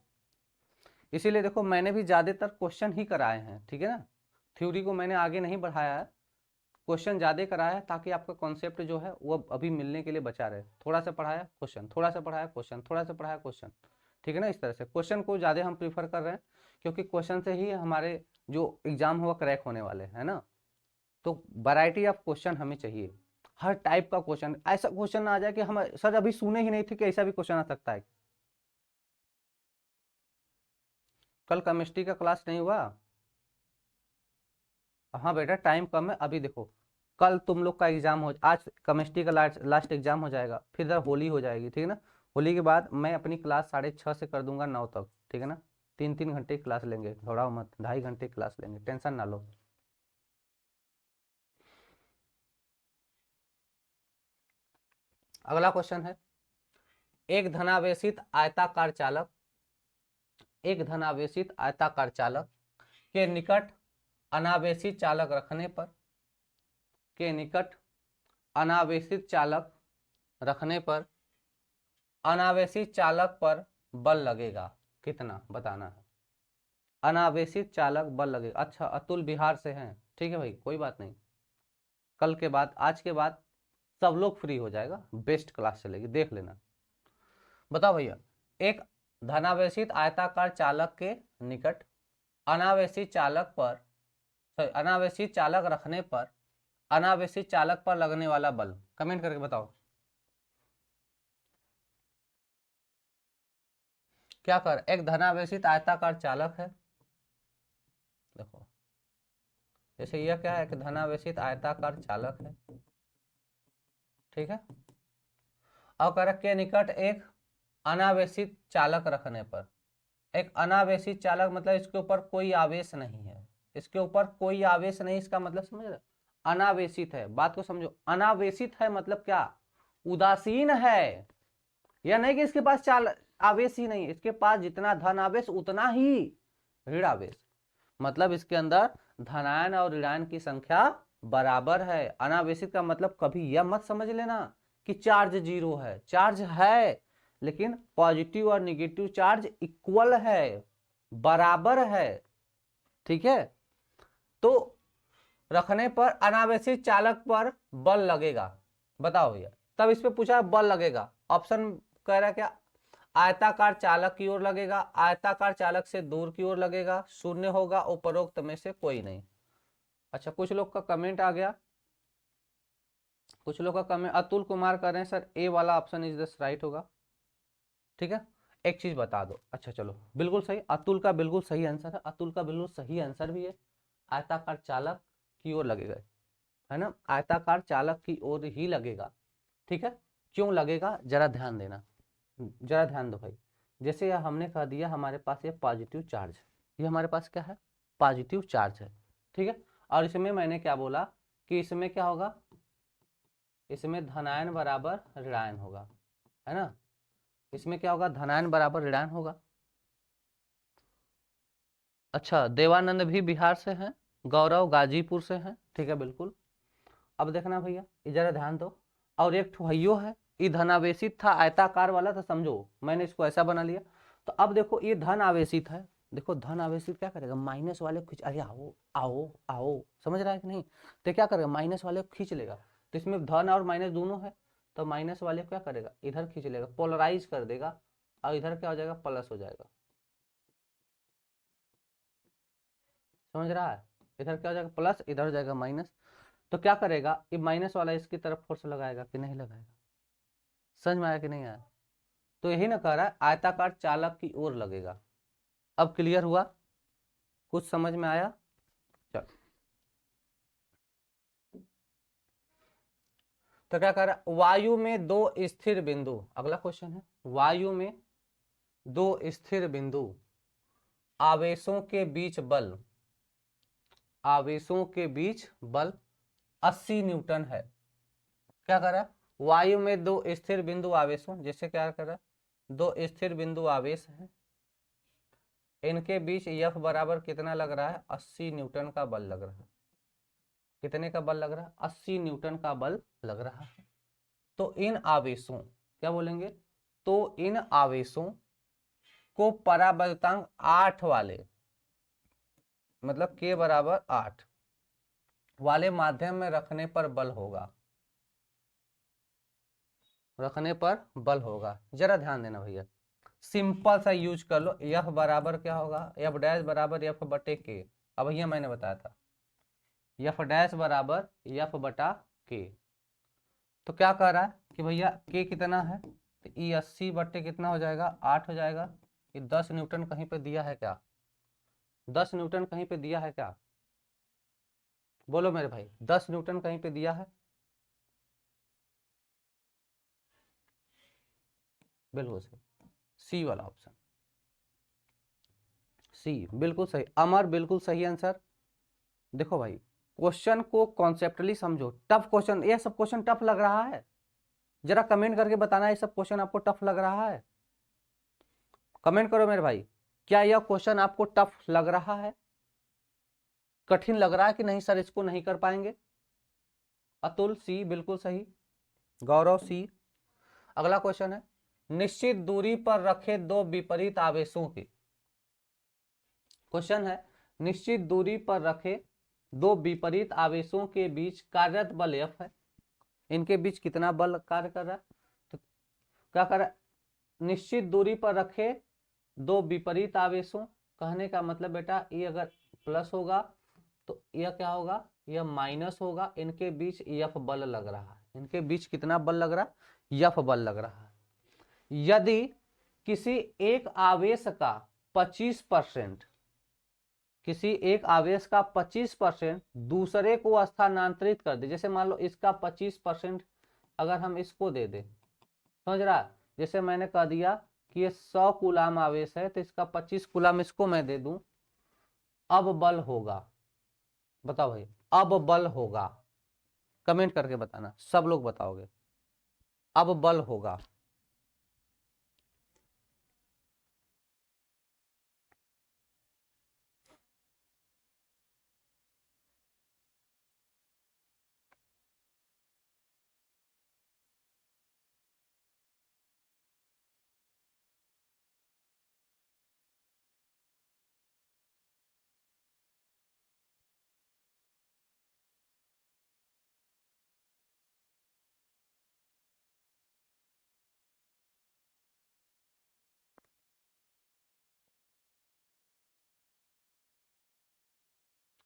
इसीलिए देखो मैंने भी ज़्यादातर क्वेश्चन ही कराए हैं, ठीक है ना, थ्योरी को मैंने आगे नहीं बढ़ाया है, क्वेश्चन ज़्यादा कराया है ताकि आपका कॉन्सेप्ट जो है वो अभी मिलने के लिए बचा रहे, थोड़ा सा पढ़ाया क्वेश्चन, थोड़ा सा पढ़ाया क्वेश्चन, थोड़ा सा पढ़ाया क्वेश्चन, ठीक है ना। इस तरह से क्वेश्चन को ज़्यादा हम प्रीफर कर रहे हैं, क्योंकि क्वेश्चन से ही हमारे जो एग्जाम हुआ क्रैक होने वाले हैं ना। तो वैरायटी ऑफ क्वेश्चन हमें चाहिए, हर टाइप का क्वेश्चन, ऐसा क्वेश्चन ना आ जाए कि हम सर अभी सुने ही नहीं थे कि ऐसा भी क्वेश्चन आ सकता है। कल केमिस्ट्री का क्लास नहीं हुआ, हाँ बेटा टाइम कम है, अभी देखो कल तुम लोग का एग्जाम हो, आज केमिस्ट्री का लास्ट एग्जाम हो जाएगा, फिर इधर होली हो जाएगी, ठीक है ना। होली के बाद मैं अपनी क्लास 6:30 से कर दूंगा 9 तक, ठीक है ना। 3-3 घंटे की क्लास लेंगे, घबराओ मत, 2.5 घंटे की क्लास लेंगे, टेंशन ना लो। अगला क्वेश्चन है, एक धनावेशित आयताकार चालक, एक धनावेशित आयताकार चालक के निकट अनावेशित चालक रखने पर, के निकट अनावेशित चालक रखने पर अनावेशित चालक पर बल लगेगा कितना, बताना है। अनावेशित चालक बल लगेगा, अच्छा अतुल बिहार से हैं, ठीक है भाई कोई बात नहीं, कल के बाद आज के बाद सब लोग फ्री हो जाएगा, बेस्ट क्लास चलेगी, देख लेना। बताओ भैया, एक धनावेशित आयताकार चालक के निकट अनावेशित चालक रखने पर अनावेशित चालक पर लगने वाला बल, कमेंट करके बताओ क्या कर। एक धनावेशित आयताकार चालक है, देखो जैसे यह क्या है, एक धनावेशित आयताकार चालक है, ठीक है, और करक के निकट एक अनावेशित चालक रखने पर, एक अनावेशित चालक मतलब इसके ऊपर कोई आवेश नहीं है, इसके ऊपर कोई आवेश नहीं, इसका मतलब समझ रहे, अनावेशित है, बात को समझो, अनावेशित है मतलब क्या, उदासीन है, यह नहीं कि इसके पास चाल आवेश ही नहीं, इसके पास जितना धन आवेश उतना ही ऋण आवेश, मतलब इसके अंदर धनायन और ऋणायन की संख्या बराबर है। अनावेशित का मतलब कभी यह मत समझ लेना कि चार्ज जीरो है, चार्ज है लेकिन पॉजिटिव और निगेटिव चार्ज इक्वल है, बराबर है, ठीक है। तो रखने पर अनावेशित चालक पर बल लगेगा, बताओ भैया, तब इस पे पूछा बल लगेगा, ऑप्शन कह रहा है क्या, आयताकार चालक की ओर लगेगा, आयताकार चालक से दूर की ओर लगेगा, शून्य होगा, उपरोक्त में से कोई नहीं। अच्छा, कुछ लोग का कमेंट आ गया, कुछ लोग का कमेंट, अतुल कुमार कर रहे हैं सर ए वाला ऑप्शन इज द राइट होगा, ठीक है। एक चीज बता दो, अच्छा चलो बिल्कुल सही, अतुल का बिल्कुल सही आंसर है, अतुल का बिल्कुल सही आंसर भी है, आयताकार चालक की ओर लगेगा, है ना, आयताकार चालक की ओर ही लगेगा, ठीक है। क्यों लगेगा जरा ध्यान देना, जरा ध्यान दो भाई, जैसे यह हमने कह दिया हमारे पास ये पॉजिटिव चार्ज, ये हमारे पास क्या है, पॉजिटिव चार्ज है, ठीक है। और इसमें मैंने क्या बोला कि इसमें क्या होगा, इसमें धनायन बराबर ऋणायन होगा, है ना, इसमें क्या होगा, धनायन बराबर ऋणायन होगा। अच्छा, देवानंद भी बिहार से हैं, गौरव गाजीपुर से हैं, ठीक है बिल्कुल। अब देखना भैया, जरा ध्यान दो, और एक ठुहैयो है, ये धन आवेशित था आयताकार वाला, तो समझो मैंने इसको ऐसा बना लिया, तो अब देखो ये धन आवेशित है, देखो धन आवेशित क्या करेगा, माइनस वाले को खींच, अरे आओ आओ आओ, समझ रहा है कि नहीं, तो क्या करेगा, माइनस वाले को खींच लेगा, तो इसमें धन और माइनस दोनों है, तो माइनस वाले को क्या करेगा, इधर खींच लेगा, पोलराइज कर देगा, और इधर क्या हो जाएगा, प्लस हो जाएगा, समझ रहा है, इधर क्या हो जाएगा प्लस, इधर हो जाएगा माइनस, तो क्या करेगा, ये माइनस वाला इसकी तरफ फोर्स लगाएगा कि नहीं लगाएगा, समझ में आया कि नहीं आया, तो यही ना कह रहा है आयताकार चालक की ओर लगेगा। अब क्लियर हुआ, कुछ समझ में आया, चल, तो क्या कह रहा है, वायु में दो स्थिर बिंदु, अगला क्वेश्चन है, वायु में दो स्थिर बिंदु आवेशों के बीच बल, आवेशों के बीच बल 80 न्यूटन है, क्या कर रहा है, वायु में दो स्थिर बिंदु आवेशों, जैसे क्या कर रहा है, दो स्थिर बिंदु आवेश है, इनके बीच F बराबर कितना लग रहा है, 80 न्यूटन का बल लग रहा है, कितने का बल लग रहा है, 80 न्यूटन का बल लग रहा है। तो इन आवेशों, क्या बोलेंगे, तो इन आवेशों को परावर्तांक 8 वाले, मतलब K बराबर 8 वाले माध्यम में रखने पर बल होगा, रखने पर बल होगा, जरा ध्यान देना भैया, सिंपल सा यूज कर लो, F बराबर क्या होगा, F डैश बराबर F बटे K, अब भैया मैंने बताया था F डैश बराबर F बटा K, तो क्या कह रहा है कि भैया K कितना है, तो E 80 बटे कितना हो जाएगा, 8 हो जाएगा, ये 10 न्यूटन कहीं पे दिया है क्या, 10 न्यूटन कहीं पे दिया है क्या, बोलो मेरे भाई, 10 न्यूटन कहीं पे दिया है, बिल्कुल सही, सी वाला ऑप्शन, सी बिल्कुल सही, अमर बिल्कुल सही आंसर। देखो भाई, क्वेश्चन को कॉन्सेप्टली समझो, टफ क्वेश्चन, ये सब क्वेश्चन टफ लग रहा है, जरा कमेंट करके बताना ये सब क्वेश्चन आपको टफ लग रहा है, कमेंट करो मेरे भाई, क्या यह क्वेश्चन आपको टफ लग रहा है, कठिन लग रहा है कि नहीं सर इसको नहीं कर पाएंगे। अतुल सी बिल्कुल सही, गौरव सी। अगला क्वेश्चन है, निश्चित दूरी पर रखे दो विपरीत आवेशों की, क्वेश्चन है निश्चित दूरी पर रखे दो विपरीत आवेशों के बीच कार्यरत बल F है, इनके बीच कितना बल कार्य कर रहा है, तो क्या कर रहा है, निश्चित दूरी पर रखे दो विपरीत आवेशों, कहने का मतलब बेटा ये अगर प्लस होगा तो यह क्या होगा, यह माइनस होगा, इनके बीच यफ बल लग रहा है, इनके बीच कितना बल लग रहा है, यफ बल लग रहा है। यदि किसी एक आवेश का 25%, किसी एक आवेश का 25% दूसरे को स्थानांतरित कर दे, जैसे मान लो इसका 25% अगर हम इसको दे दे, समझ रहा है, जैसे मैंने कह दिया कि ये 100 कूलाम आवेश है तो इसका 25 कूलाम इसको मैं दे दूं, अब बल होगा, बताओ भाई, अब बल होगा, कमेंट करके बताना, सब लोग बताओगे, अब बल होगा।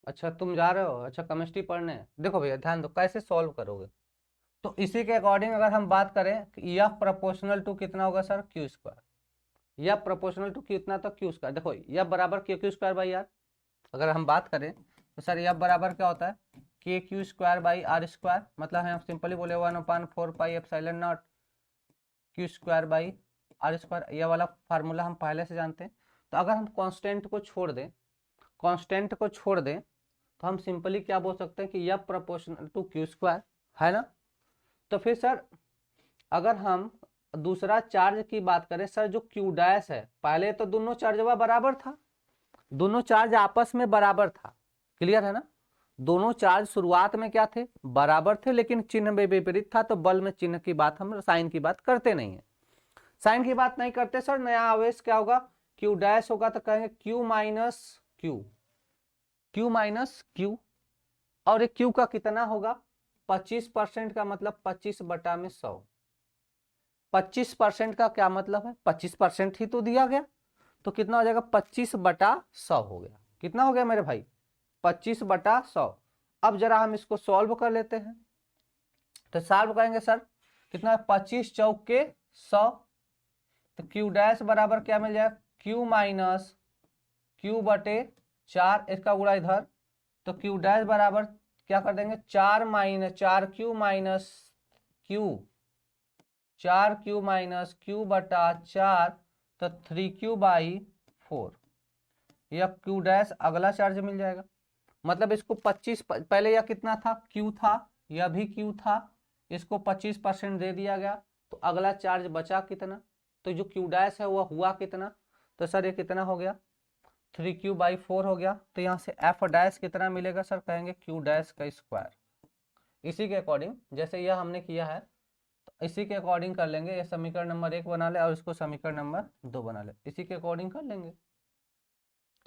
अच्छा तुम जा रहे हो, अच्छा केमिस्ट्री पढ़ने, देखो भैया ध्यान दो कैसे सॉल्व करोगे। तो इसी के अकॉर्डिंग अगर हम बात करें कि यह प्रोपोर्शनल टू कितना होगा सर, क्यू स्क्वायर, यह प्रोपोर्शनल टू कितना, तो क्यू स्क्वायर, देखो यह बराबर के क्यू स्क्वायर बाई आर, अगर हम बात करें तो सर यह बराबर क्या होता है, k q square by r square, मतलब हम सिंपली बोले 1/4 pi epsilon naught q square by r square, यह वाला फार्मूला हम पहले से जानते हैं। तो अगर हम कांस्टेंट को छोड़ दें, कांस्टेंट को छोड़ दें तो हम सिंपली क्या बोल सकते हैं कि यह प्रोपोर्शनल टू क्यू स्क्वायर है ना। तो फिर सर अगर हम दूसरा चार्ज की बात करें सर, जो क्यू डैश है, पहले तो दोनों चार्जवा बराबर था, दोनों चार्ज आपस में बराबर था, क्लियर है ना, दोनों चार्ज शुरुआत में क्या थे, बराबर थे, लेकिन चिन्ह में विपरीत था, तो बल में चिन्ह की बात, हम साइन की बात करते नहीं है, साइन की बात नहीं करते सर। नया आवेश क्या होगा, क्यू डैश होगा, तो कहेंगे Q minus Q, Q minus Q, और ये क्यू का कितना होगा, 25% का मतलब 25/100, 25% का क्या मतलब है, 25% ही तो दिया गया, तो कितना हो जाएगा, 25/100 हो गया, कितना हो गया मेरे भाई, 25/100। अब जरा हम इसको सॉल्व कर लेते हैं, तो सॉल्व करेंगे सर, कितना, 25 चौके 100, तो क्यू डैश बराबर क्या मिल जाएगा, क्यू माइनस क्यू बटे 4, इसका गुणा इधर, तो क्यू डैश बराबर क्या कर देंगे, 4 Q minus Q, 4 Q minus Q बटा 4, तो 3 क्यू/4, यह क्यू डैश अगला चार्ज मिल जाएगा, मतलब इसको 25, पहले यह कितना था, क्यू था, यह भी क्यू था, इसको 25% दे दिया गया, तो अगला चार्ज बचा कितना, तो जो क्यू डैश है वह हुआ कितना, तो सर ये कितना हो गया, 3 क्यू/4 हो गया, तो यहाँ से एफ डैश कितना मिलेगा सर, कहेंगे क्यू डैश का स्क्वायर। इसी के अकॉर्डिंग जैसे यह हमने किया है, तो इसी के अकॉर्डिंग कर लेंगे, ये समीकरण नंबर 1 बना ले और इसको समीकरण नंबर 2 बना ले, इसी के अकॉर्डिंग कर लेंगे,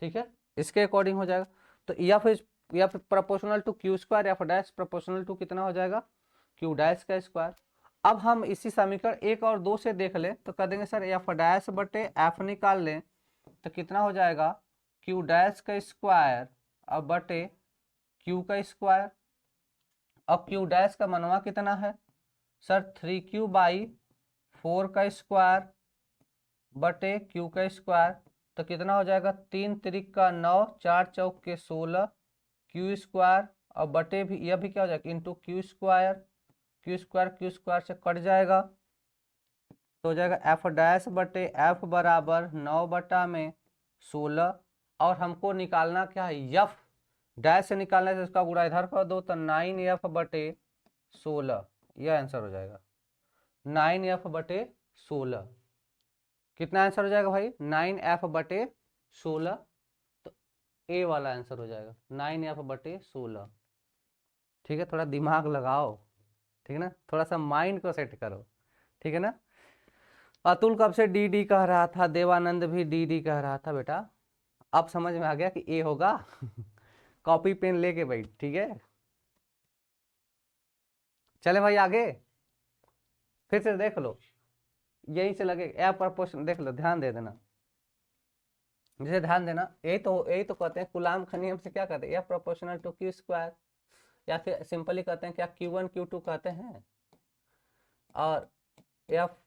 ठीक है, इसके अकॉर्डिंग हो जाएगा। तो या फिर proportional to q square, f dash proportional to कितना हो जाएगा, क्यू डैश का स्क्वायर। अब हम इसी समीकरण 1 और 2 से देख ले, तो कर देंगे सर एफ डैश बटे एफ निकाल लें, तो कितना हो जाएगा, क्यू डैश का स्क्वायर अब बटे क्यू का स्क्वायर। अब क्यू डैश का मनवा कितना है सर, 3 क्यू/4 का स्क्वायर बटे क्यू का स्क्वायर, तो कितना हो जाएगा, 3 त्रिक का 9, 4 चौक के 16 क्यू स्क्वायर, और बटे भी यह भी क्या हो जाएगा, into Q square, Q square से कट जाएगा, तो हो जाएगा एफ डैश बटे एफ बराबर 9/16, और हमको निकालना क्या है, यफ डैश से निकालना है, तो इसका गुणा इधर कर दो, तो 9f/16, यह आंसर हो जाएगा, 9f/16, कितना आंसर हो जाएगा भाई, 9f/16, तो ए वाला आंसर हो जाएगा 9f/16, ठीक है, थोड़ा दिमाग लगाओ, ठीक है ना, थोड़ा सा माइंड को सेट करो, ठीक है ना। अतुल कब से डी डी कह रहा था, देवानंद भी डी डी कह रहा था, बेटा अब समझ में आ गया कि ए होगा। कॉपी पेन लेके बैठ, ठीक है, चले भाई आगे, फिर से देख लो, यहीं से लगे ए प्रपोर्शन, देख लो, ध्यान दे देना, जैसे ध्यान देना, यही तो कहते हैं कूलाम का नियम से क्या कहते हैं, f proportional to q square, या फिर सिंपली कहते हैं क्या Q1 Q2 कहते हैं, और एफ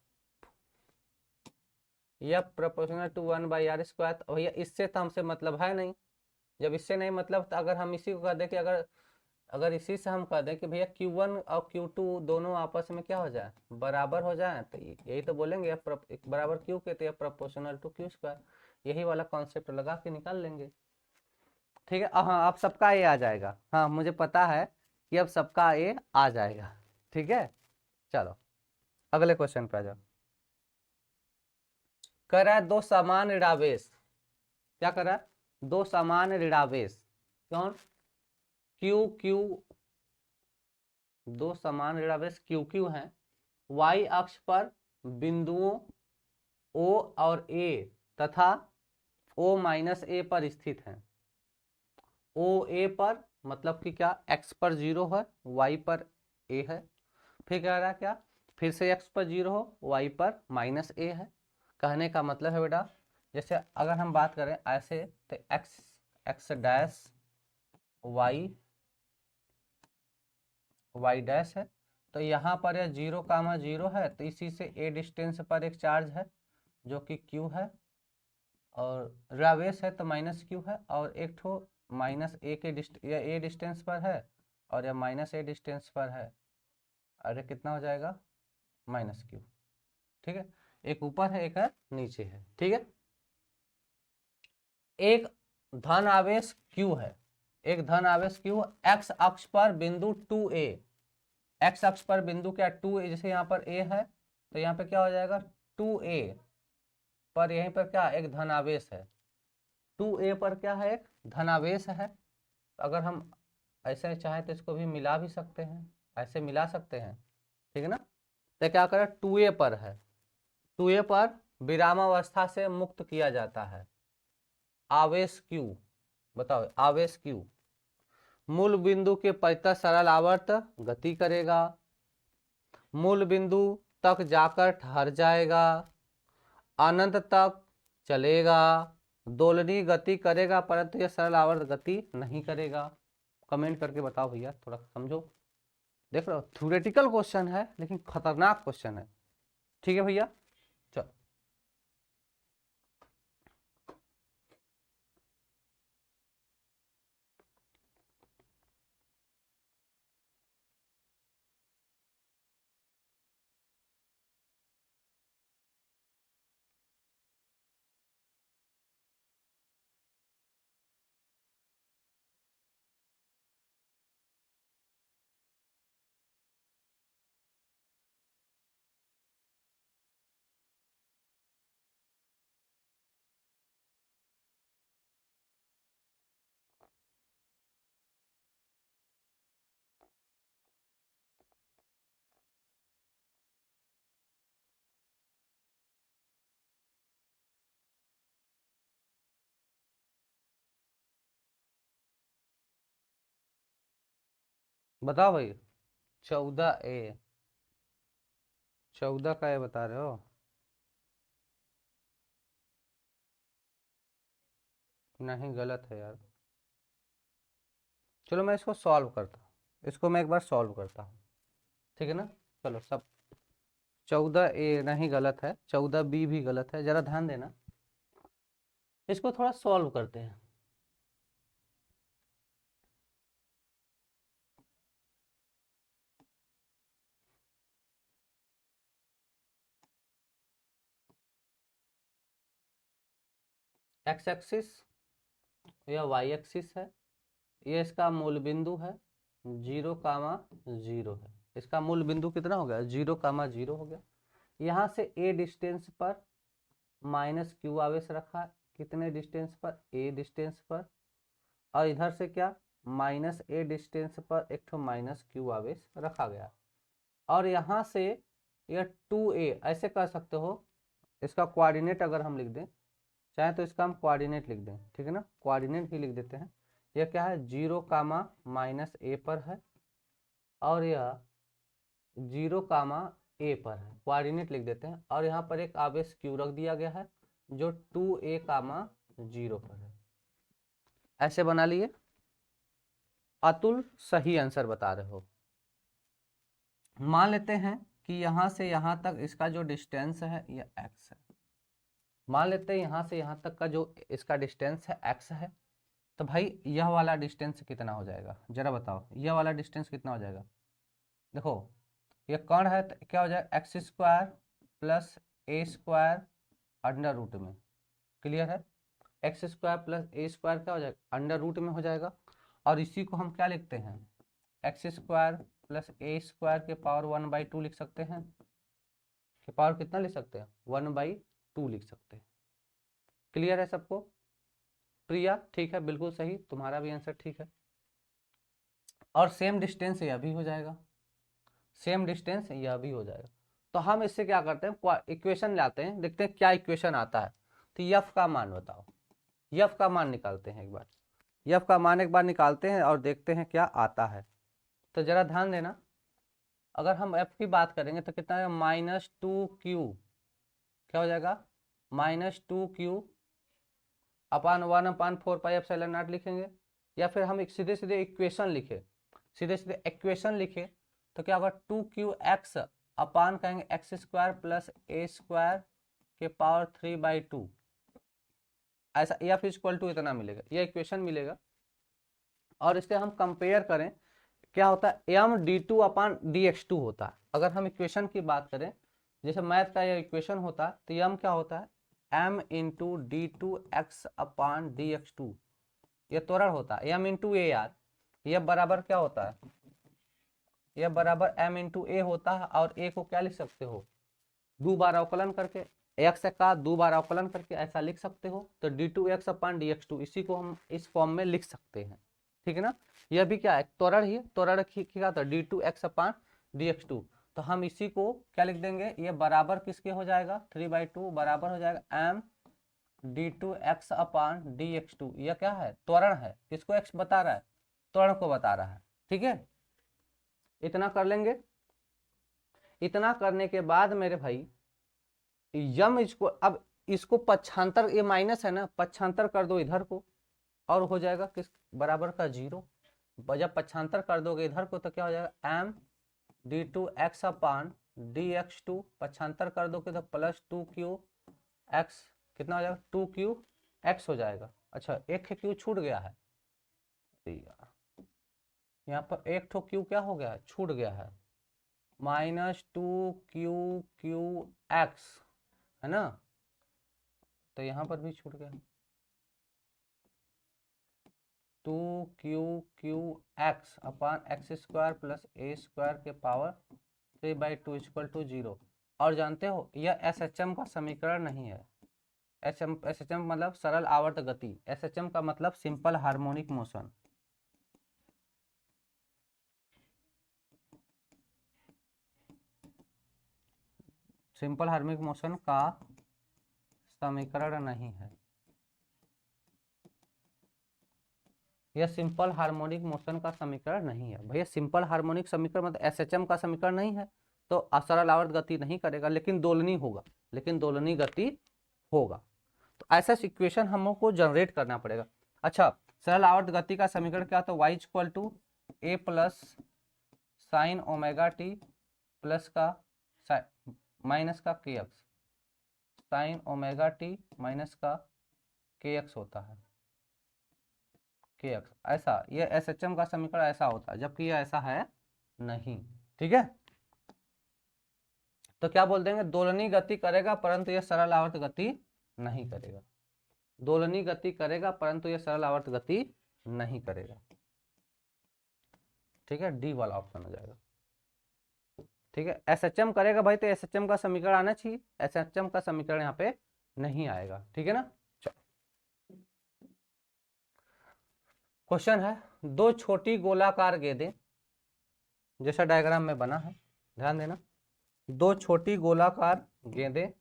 प्रोपोर्शनल टू 1/r²। तो भैया इससे तो हमसे मतलब है नहीं, जब इससे नहीं मतलब, तो अगर हम इसी को कह दें कि अगर अगर इसी से हम कह दें कि भैया Q1 और Q2 दोनों आपस में क्या हो जाए, बराबर हो जाए, तो यही तो बोलेंगे एफ बराबर क्यू के, तो एफ प्रोपोर्शनल टू Q², यही वाला कॉन्सेप्ट लगा के निकाल लेंगे। ठीक है, हाँ अब सबका ए आ जाएगा, हाँ मुझे पता है कि अब सबका ए आ जाएगा। ठीक है, चलो अगले क्वेश्चन पे आ जाओ। कह रहा है दो समान ऋणावेश, क्या कर रहा है, दो समान ऋणावेश, कौन, क्यू क्यू, दो समान ऋणावेश क्यू क्यू हैं, वाई अक्ष पर बिंदुओं ओ और ए तथा ओ माइनस ए पर स्थित हैं। ओ ए पर मतलब कि क्या, एक्स पर 0 है, वाई पर ए है, फिर कह रहा है क्या, फिर से एक्स पर 0 हो, वाई पर माइनस ए है। कहने का मतलब है बेटा, जैसे अगर हम बात करें ऐसे, तो x x dash y y dash है, तो यहाँ पर यह 0,0 है, तो इसी से ए डिस्टेंस पर एक चार्ज है जो कि क्यू है, और ऋणावेश है तो माइनस क्यू है, और एक ठो माइनस ए के ए डिस्टेंस पर है, और यह माइनस ए डिस्टेंस पर है, अरे कितना हो जाएगा, माइनस क्यू। ठीक है, एक ऊपर है एक है नीचे है। ठीक है, एक धन आवेश क्यू है, एक धन आवेश क्यू, एक्स अक्ष पर बिंदु 2a, एक्स अक्ष पर बिंदु क्या 2a, जैसे यहाँ पर a है तो यहाँ पे क्या हो जाएगा 2a पर, यहीं पर क्या एक धनावेश है, 2a पर क्या है, एक धनावेश है। अगर हम ऐसे चाहें तो इसको भी मिला भी सकते हैं, ऐसे मिला सकते हैं, ठीक है ना। तो क्या करें, 2a पर है, 2a पर विरामावस्था से मुक्त किया जाता है आवेश q, बताओ आवेश q मूल बिंदु के पश्चात सरल आवर्त गति करेगा, मूल बिंदु तक जाकर ठहर जाएगा, अनंत तक चलेगा, दोलनी गति करेगा, परंतु यह सरल आवर्त गति नहीं करेगा। कमेंट करके बताओ भैया, थोड़ा समझो। देख रहे हो, थ्योरेटिकल क्वेश्चन है लेकिन खतरनाक क्वेश्चन है। ठीक है भैया, चलो बताओ भैया, 14a, 14 का ये बता रहे हो, नहीं गलत है यार। चलो मैं इसको सॉल्व करता हूँ, इसको मैं एक बार सॉल्व करता हूँ, ठीक है ना। चलो सब, 14a नहीं गलत है, 14b भी गलत है, जरा ध्यान देना, इसको थोड़ा सॉल्व करते हैं। एक्स एक्सिस या वाई एक्सिस है, ये इसका मूल बिंदु है, 0,0 है, इसका मूल बिंदु कितना हो गया, 0,0 हो गया। यहाँ से ए डिस्टेंस पर माइनस क्यू आवेश रखा है, कितने डिस्टेंस पर, ए डिस्टेंस पर, और इधर से क्या माइनस ए डिस्टेंस पर एक ठो माइनस क्यू आवेश रखा गया, और यहाँ से यह 2a ऐसे कर सकते हो, इसका कोऑर्डिनेट अगर हम लिख दें, चाहे तो इसका हम कोऑर्डिनेट लिख दें, ठीक है ना, कोऑर्डिनेट ही लिख देते हैं। यह क्या है, 0, माइनस ए पर है, और यह 0, a पर है, कोऑर्डिनेट लिख देते हैं, और यहाँ पर एक आवेश q रख दिया गया है जो 2a, 0 पर है। ऐसे बना लिए। अतुल सही आंसर बता रहे हो। मान लेते हैं कि यहां से यहां तक इसका जो डिस्टेंस है ये x है। मान लेते हैं यहां से यहां तक का जो इसका डिस्टेंस है x है। तो भाई यह वाला डिस्टेंस कितना हो जाएगा, जरा बताओ, यह वाला डिस्टेंस कितना हो जाएगा। देखो ये कर्ण है तो क्या हो जाएगा, x² plus a² under root में। क्लियर है, x² प्लस a² क्या हो जाएगा, अंडर रूट में हो जाएगा। और इसी को हम क्या लिखते हैं, x² प्लस a² के पावर 1/2 लिख सकते हैं। के पावर कितना लिख सकते हैं, 1/2 लिख सकते हैं। क्लियर है सबको। प्रिया ठीक है, बिल्कुल सही, तुम्हारा भी आंसर ठीक है। और सेम डिस्टेंस यह भी हो जाएगा, सेम डिस्टेंस यह भी हो जाएगा। तो हम इससे क्या करते हैं, इक्वेशन लाते हैं, देखते हैं क्या इक्वेशन आता है। तो यफ का मान बताओ, यफ का मान निकालते हैं एक बार, यफ का मान एक बार निकालते हैं और देखते हैं क्या आता है। तो जरा ध्यान देना, अगर हम एफ की बात करेंगे तो कितना है, -2q, क्या हो जाएगा, -2q अपान 1/4πε0 लिखेंगे। या फिर हम एक सीधे सीधे इक्वेशन लिखे, सीधे सीधे इक्वेशन लिखे तो क्या होगा, 2qx अपान कहेंगे x² प्लस a² के पावर 3/2, ऐसा, या फिर इक्वल टू इतना मिलेगा, यह इक्वेशन मिलेगा। और इससे हम कंपेयर करें, क्या होता है, m/d2 अपान dx2 होता है। अगर हम इक्वेशन की बात करें, जैसे मैथ का यह इक्वेशन होता है, तो m क्या होता है, m इंटू d2x अपान dx2, यह त्वरण होता है, m इंटू ए यार, यह बराबर क्या होता है, यह बराबर m इंटू ए होता है। और a को क्या लिख सकते हो, 2 बार अवकलन करके, x का 2 बार अवकलन करके ऐसा लिख सकते हो। तो d2x अपान dx2, इसी को हम इस फॉर्म में लिख सकते हैं, ठीक है ना। यह भी क्या है, त्वरण ही, त्वरण क्या था, d2x अपान dx2। तो हम इसी को क्या लिख देंगे, ये बराबर किसके हो जाएगा, 3/2 बराबर हो जाएगा m d2x अपान dx2। यह क्या है, त्वरण है, किसको x बता रहा है, त्वरण को बता रहा है, ठीक है। इतना कर लेंगे। इतना करने के बाद मेरे भाई यम इसको, अब इसको पक्षांतर, ये माइनस है ना, पक्षांतर कर दो इधर को और हो जाएगा किस बराबर का 0। जब पक्षांतर कर दोगे इधर को तो क्या हो जाएगा, m d2x अपान dx2, पक्षांतर कर दोगे तो प्लस 2qx, कितना हो जाएगा, 2qx हो जाएगा। अच्छा एक q छूट गया है, यार यहाँ पर एक ठो q क्या हो गया है, छूट गया है, -2qqx है ना, तो यहाँ पर भी छूट गया, 2qqx अपान x² प्लस a² के पावर 3/2 इक्वल टू 0। और जानते हो यह SHM का समीकरण नहीं है। SHM मतलब सरल आवर्त गति, SHM का मतलब simple harmonic motion. Simple harmonic motion का समीकरण नहीं है, यह सिंपल हार्मोनिक मोशन का समीकरण नहीं है भैया। सिंपल हार्मोनिक समीकरण मतलब SHM का समीकरण नहीं है, तो सरल आवर्त गति नहीं करेगा, लेकिन दोलनी होगा, लेकिन दोलनी गति होगा। तो ऐसा इक्वेशन हमको जनरेट करना पड़ेगा। अच्छा सरल आवर्त गति का समीकरण क्या, तो y equal to a plus sine omega t plus का माइनस का kx, sine omega t minus का kx होता है, kx। ऐसा ये SHM का समीकरण ऐसा होता है, जबकि ये ऐसा है नहीं, ठीक है। तो क्या बोल देंगे, दोलनी गति करेगा परंतु यह सरल आवर्त गति नहीं करेगा, दोलनी गति करेगा परंतु यह सरल आवर्त गति नहीं करेगा, ठीक है, डी वाला ऑप्शन हो जाएगा, ठीक है। SHM करेगा भाई, तो SHM का समीकरण आना चाहिए, SHM का समीकरण यहाँ पे नहीं आएगा, ठीक है ना। क्वेश्चन है, दो छोटी गोलाकार गेंदें, जैसा डायग्राम में बना है, ध्यान देना, दो छोटी गोलाकार गेंदें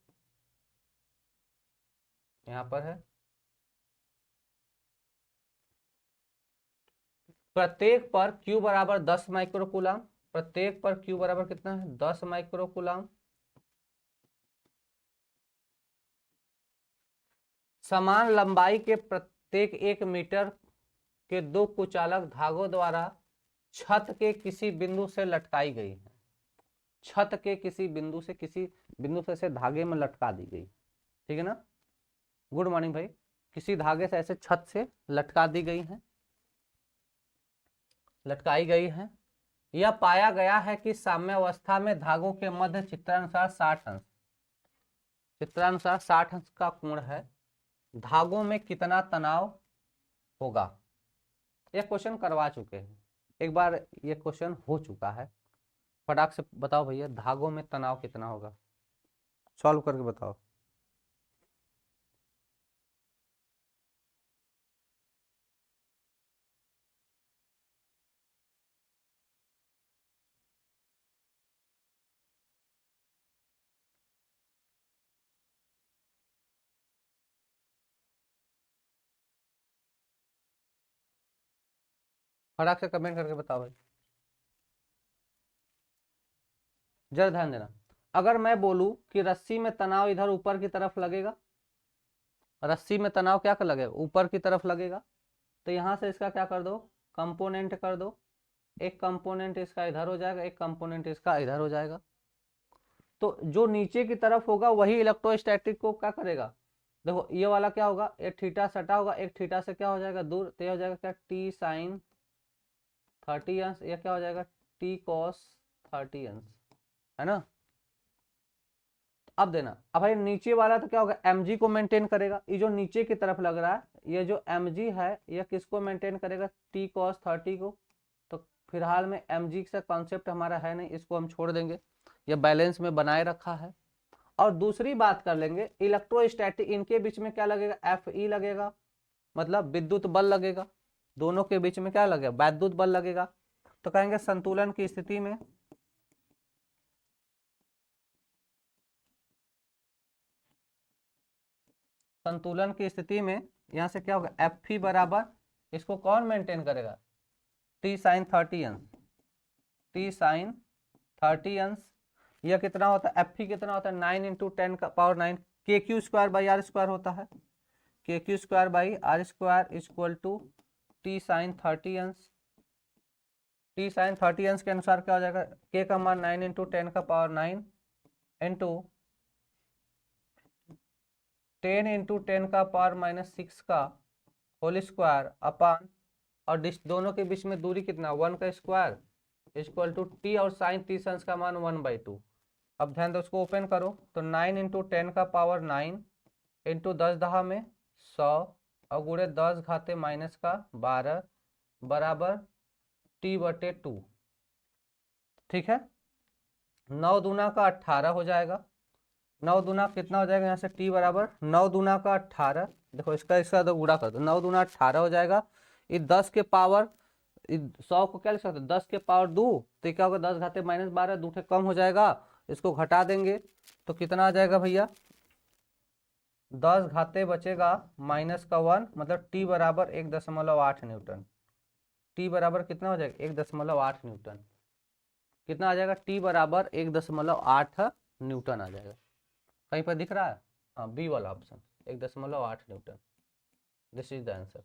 यहां पर है, प्रत्येक पर Q बराबर 10 माइक्रोकूलम प्रत्येक पर Q बराबर कितना है 10 माइक्रो कूलम। समान लंबाई के प्रत्येक 1 मीटर के 2 कुचालक धागों द्वारा छत के किसी बिंदु से लटकाई गई है। छत के किसी बिंदु से ऐसे धागे में लटका दी गई। ठीक है ना। गुड मॉर्निंग भाई। किसी धागे से ऐसे छत से लटका दी गई है, लटकाई गई है। यह पाया गया है कि साम्यावस्था में धागों के मध्य चित्रानुसार 60 अंश का कोण है। धागों में कितना तनाव होगा। यह क्वेश्चन करवा चुके हैं, एक बार ये क्वेश्चन हो चुका है। फटाक से बताओ भैया, धागों में तनाव कितना होगा, सॉल्व करके बताओ। फटाक से कमेंट करके बताओ भाई, जरा ध्यान देना। अगर मैं बोलूं कि रस्सी में तनाव इधर ऊपर की तरफ लगेगा, रस्सी में तनाव क्या कर लगेगा, ऊपर की तरफ लगेगा, तो यहां से इसका क्या कर दो, कंपोनेंट कर दो। एक कंपोनेंट इसका इधर हो जाएगा, एक कंपोनेंट इसका इधर हो जाएगा। तो जो नीचे की तरफ होगा वही इलेक्ट्रोस्टैटिक को क्या करेगा। देखो ये वाला क्या होगा, एक थीटा सटा होगा, एक थीटा से क्या हो जाएगा दूर, तो हो जाएगा क्या टी साइन 30 अंश, या क्या हो जाएगा टी कॉस 30 अंश, है ना। अब देना, अब भाई नीचे वाला तो क्या होगा, mg को मेंटेन करेगा। ये जो नीचे की तरफ लग रहा है, ये जो mg है, ये किसको मेंटेन करेगा, t cos 30 को। तो फिलहाल में mg से कॉन्सेप्ट हमारा है नहीं, इसको हम छोड़ देंगे, ये बैलेंस में बनाए रखा है। और दूसरी बात कर लेंगे, इलेक्ट्रोस्टैटिक, इनके बीच में क्या लगेगा, Fe लगेगा, मतलब विद्युत बल लगेगा। दोनों के बीच में क्या लगेगा, वैद्युत बल लगेगा। तो कहेंगे संतुलन की स्थिति में, संतुलन की स्थिति में यहां से क्या होगा, एफ बराबर, इसको कौन मेंटेन करेगा, टी साइन 30 अंश, टी साइन 30 अंश। यह कितना होता है, एफ कितना होता है, 9 इंटू 10 का power 9, k q square by r square होता है। K q square by r square equal to t sine 30 अंश। टी साइन 30 अंश के अनुसार क्या हो जाएगा, के का मान 9 इंटू 10 का पावर 9 इंटू 10 इंटू 10 का पावर -6 का होल स्क्वायर अपान, और दोनों के बीच में दूरी कितना, 1 का स्क्वायर इक्वल टू टी, और साइन 30 अंश का मान 1/2। अब ध्यान दो, उसको ओपन करो तो 9 इंटू 10 का पावर 9 इंटू 10 दहा में 100 और गुणे 10 घाते माइनस का 12 बराबर t/2। ठीक है, 9 दूना का 18 हो जाएगा। 9 दूना कितना हो जाएगा, यहाँ से t बराबर 9 दूना का 18, देखो इसका तो गुणा कर दो, 9 दूना 18 हो जाएगा। ये 10 के पावर 100 को क्या लिख सकते, 10 के पावर 2, तो क्या होगा 10 घाते -12, 2 से कम हो जाएगा, इसको घटा देंगे तो कितना आ जाएगा भैया, 10 घाते बचेगा माइनस का 1, मतलब टी बराबर 1.8 न्यूटन। टी बराबर कितना हो जाएगा, 1.8 न्यूटन। कितना आ जाएगा, टी बराबर 1.8 न्यूटन आ जाएगा। कहीं पर दिख रहा है, हाँ बी वाला option 1.8 Newton, this is the answer.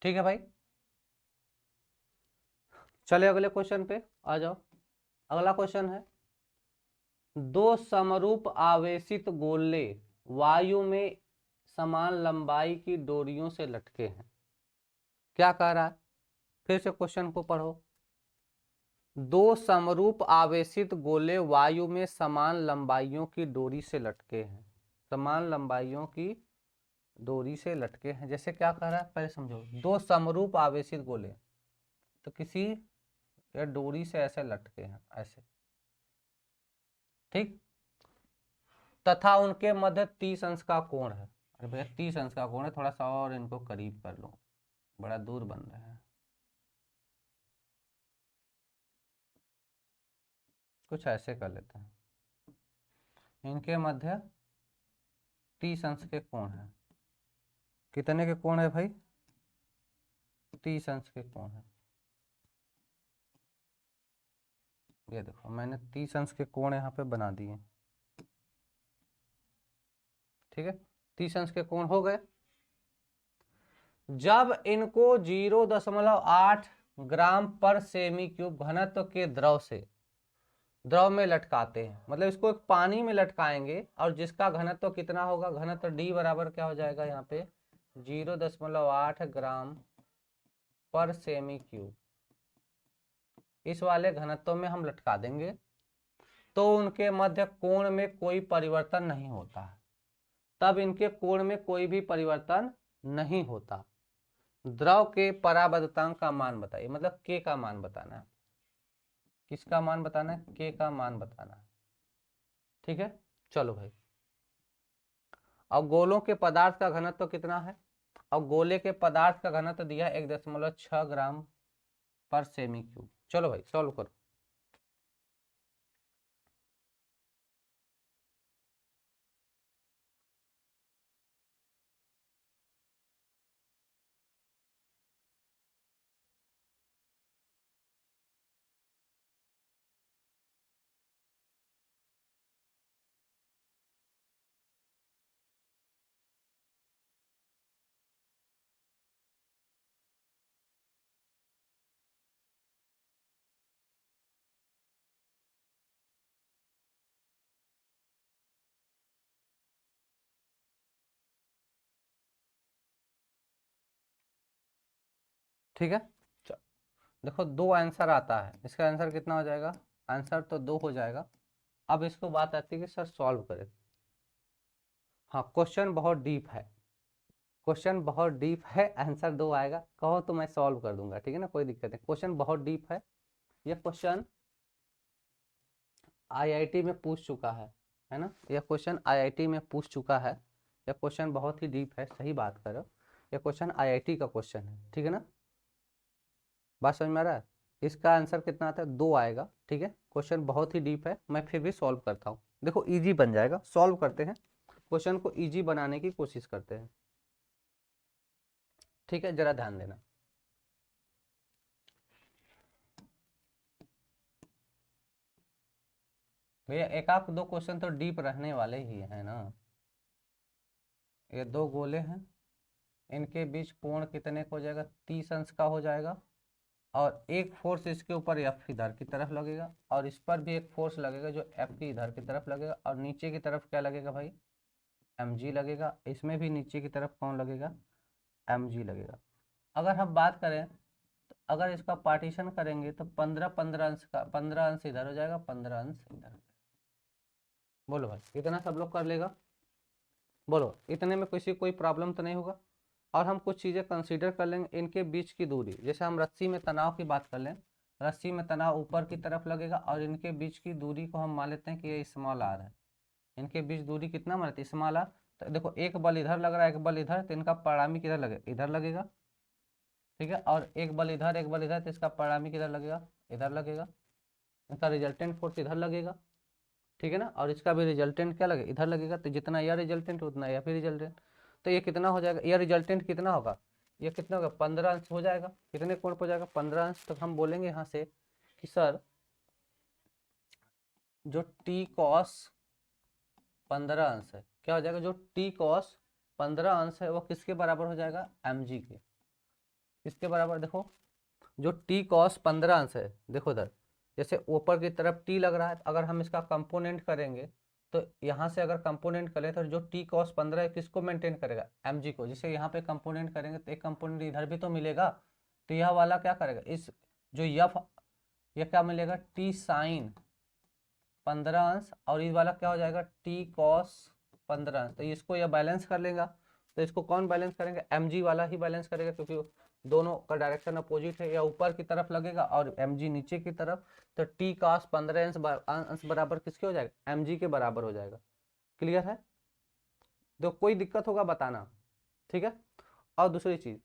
ठीक है भाई, चले अगले क्वेश्चन पे आ जाओ। अगला क्वेश्चन है, दो समरूप आवेशित गोले वायु में समान लंबाई की डोरियों से लटके हैं। क्या कह रहा है, फिर से क्वेश्चन को पढ़ो। दो समरूप आवेशित गोले वायु में समान लंबाइयों की डोरी से लटके हैं। समान लंबाइयों की डोरी से लटके हैं, जैसे क्या कह रहा है पहले समझो। दो समरूप आवेशित गोले, तो किसी या डोरी से ऐसे लटके हैं, ऐसे, ठीक। तथा उनके मध्य 30 अंश का कोण है। अरे भैया 30 अंश का कोण है, थोड़ा सा और इनको करीब कर लो, बड़ा दूर बन रहे हैं। कुछ ऐसे कर लेते हैं, इनके मध्य 30 अंश के कोण है। कितने के कोण है भाई? 30 अंश के कोण है। ये देखो मैंने 30 अंश के कोण यहाँ पे बना दिए। ठीक है, 30 अंश के कोण हो गए। जब इनको 0.8 ग्राम पर सेमी क्यूब घनत्व के द्रव में लटकाते हैं, मतलब इसको एक पानी में लटकाएंगे और जिसका घनत्व कितना होगा, घनत्व D बराबर क्या हो जाएगा यहाँ पे 0.8 ग्राम पर सेमी क्यूब, इस वाले घनत्व में हम लटका देंगे तो उनके मध्य कोण में कोई परिवर्तन नहीं होता। तब इनके कोण में कोई भी परिवर्तन नहीं होता। द्रव के पराबद्धांक का मान बताइए, मतलब K का मान बताना है। किसका मान बताना है? K का मान बताना है। ठीक है, चलो भाई। अब गोलों के पदार्थ का घनत्व कितना है? अब गोले के पदार्थ का घनत्व दिया है 1.6 ग्राम पर सेमी क्यूब। चलो भाई सॉल्व करो। ठीक है, देखो दो आंसर आता है, इसका आंसर कितना हो जाएगा? आंसर तो 2 हो जाएगा। अब इसको बात आती है कि सर सॉल्व करें। हाँ, क्वेश्चन बहुत डीप है, क्वेश्चन बहुत डीप है, आंसर 2 आएगा, कहो तो मैं सॉल्व कर दूंगा। ठीक है ना, कोई दिक्कत नहीं, क्वेश्चन बहुत डीप है। यह क्वेश्चन आईआईटी में पूछ चुका है ना, यह क्वेश्चन आईआईटी में पूछ चुका है। यह क्वेश्चन बहुत ही डीप है, सही बात करो, यह क्वेश्चन आईआईटी का क्वेश्चन है। ठीक है ना, बात समझ में आ रहा है? इसका आंसर कितना आता है? 2 आएगा। ठीक है, क्वेश्चन बहुत ही डीप है, मैं फिर भी सॉल्व करता हूँ। देखो इजी बन जाएगा, सॉल्व करते हैं, क्वेश्चन को इजी बनाने की कोशिश करते हैं। ठीक है, जरा ध्यान देना। भैया एक आध दो क्वेश्चन तो डीप रहने वाले ही है ना। ये दो गोले हैं, इनके बीच कोण कितने का हो जाएगा? 30 अंश का हो जाएगा। और एक फोर्स इसके ऊपर F इधर की तरफ लगेगा और इस पर भी एक फोर्स लगेगा जो F की इधर की तरफ लगेगा, और नीचे की तरफ क्या लगेगा भाई? mg लगेगा। इसमें भी नीचे की तरफ कौन लगेगा? mg लगेगा। अगर हम बात करें तो अगर इसका पार्टीशन करेंगे तो 15 अंश का 15 अंश इधर हो जाएगा, 15 अंश इधर हो जाएगा। बोलो भाई इतना सब लोग कर लेगा? बोलो इतने में किसी कोई प्रॉब्लम तो नहीं होगा? और हम कुछ चीज़ें कंसीडर कर लेंगे, इनके बीच की दूरी, जैसे हम रस्सी में तनाव की बात कर लें, रस्सी में तनाव ऊपर की तरफ लगेगा और इनके बीच की दूरी को हम मान लेते हैं कि ये स्मॉल आर है। इनके बीच दूरी कितना मान लेते हैं? Small r. तो देखो एक बल इधर लग रहा है, एक बल इधर, तो इनका परिणामी किधर लगेगा? इधर लगेगा। ठीक है, और एक बल इधर, एक बल इधर, तो इसका परिणामी किधर लगेगा? इधर लगेगा। इनका रिजल्टेंट फोर्स इधर लगेगा। ठीक है ना, और इसका भी रिजल्टेंट क्या लगेगा? इधर लगेगा। तो जितना यह रिजल्टेंट उतना यह भी रिजल्टेंट, तो ये कितना हो जाएगा? यह रिजल्टेंट कितना होगा? ये कितना होगा? 15 अंश हो जाएगा। कितने कोण पर हो जाएगा? 15 अंश। तो हम बोलेंगे यहाँ से कि सर जो टी कॉस 15 अंश है, क्या हो जाएगा? जो टी कॉस 15 अंश है वो किसके बराबर हो जाएगा? mg के। किसके बराबर? देखो जो टी कॉस 15 अंश है, देखो इधर जैसे ऊपर की तरफ टी लग रहा है, अगर हम इसका कंपोनेंट करेंगे तो यहाँ से अगर कंपोनेंट करें तो जो टी कॉस 15 है किसको मेंटेन करेगा? mg को। जैसे यहाँ पे कंपोनेंट करेंगे तो एक कंपोनेंट इधर भी तो मिलेगा, तो यह वाला क्या करेगा? इस जो यह क्या मिलेगा? टी साइन 15 अंश, और इस वाला क्या हो जाएगा? टी कॉस 15 अंश। तो इसको यह बैलेंस कर लेगा, तो इसको कौन बैलेंस करेंगे? mg वाला ही बैलेंस करेगा, क्योंकि दोनों का डायरेक्शन अपोजिट है, या ऊपर की तरफ लगेगा और mg नीचे की तरफ। तो टी कॉस 15 अंश बराबर किसके हो जाएगा? mg के बराबर हो जाएगा। क्लियर है? तो कोई दिक्कत होगा बताना, ठीक है। और दूसरी चीज,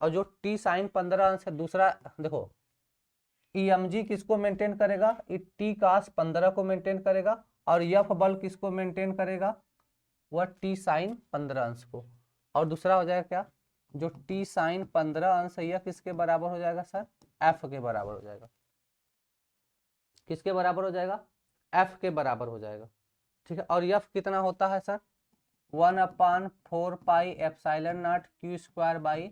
और जो टी साइन 15 अंश है, दूसरा देखो ईएमजी किसको मेंटेन करेगा, टी कास 15 को मेंटेन करेगा, और एफ बल किसको मेंटेन करेगा, वह टी साइन 15 अंश को। और दूसरा हो जाएगा क्या, जो टी साइन 15 अंश है यह किसके बराबर हो जाएगा सर, एफ के बराबर हो जाएगा। किसके बराबर हो जाएगा, एफ के बराबर हो जाएगा, ठीक है। और एफ कितना होता है sir, 1/4 pi epsilon naught q square by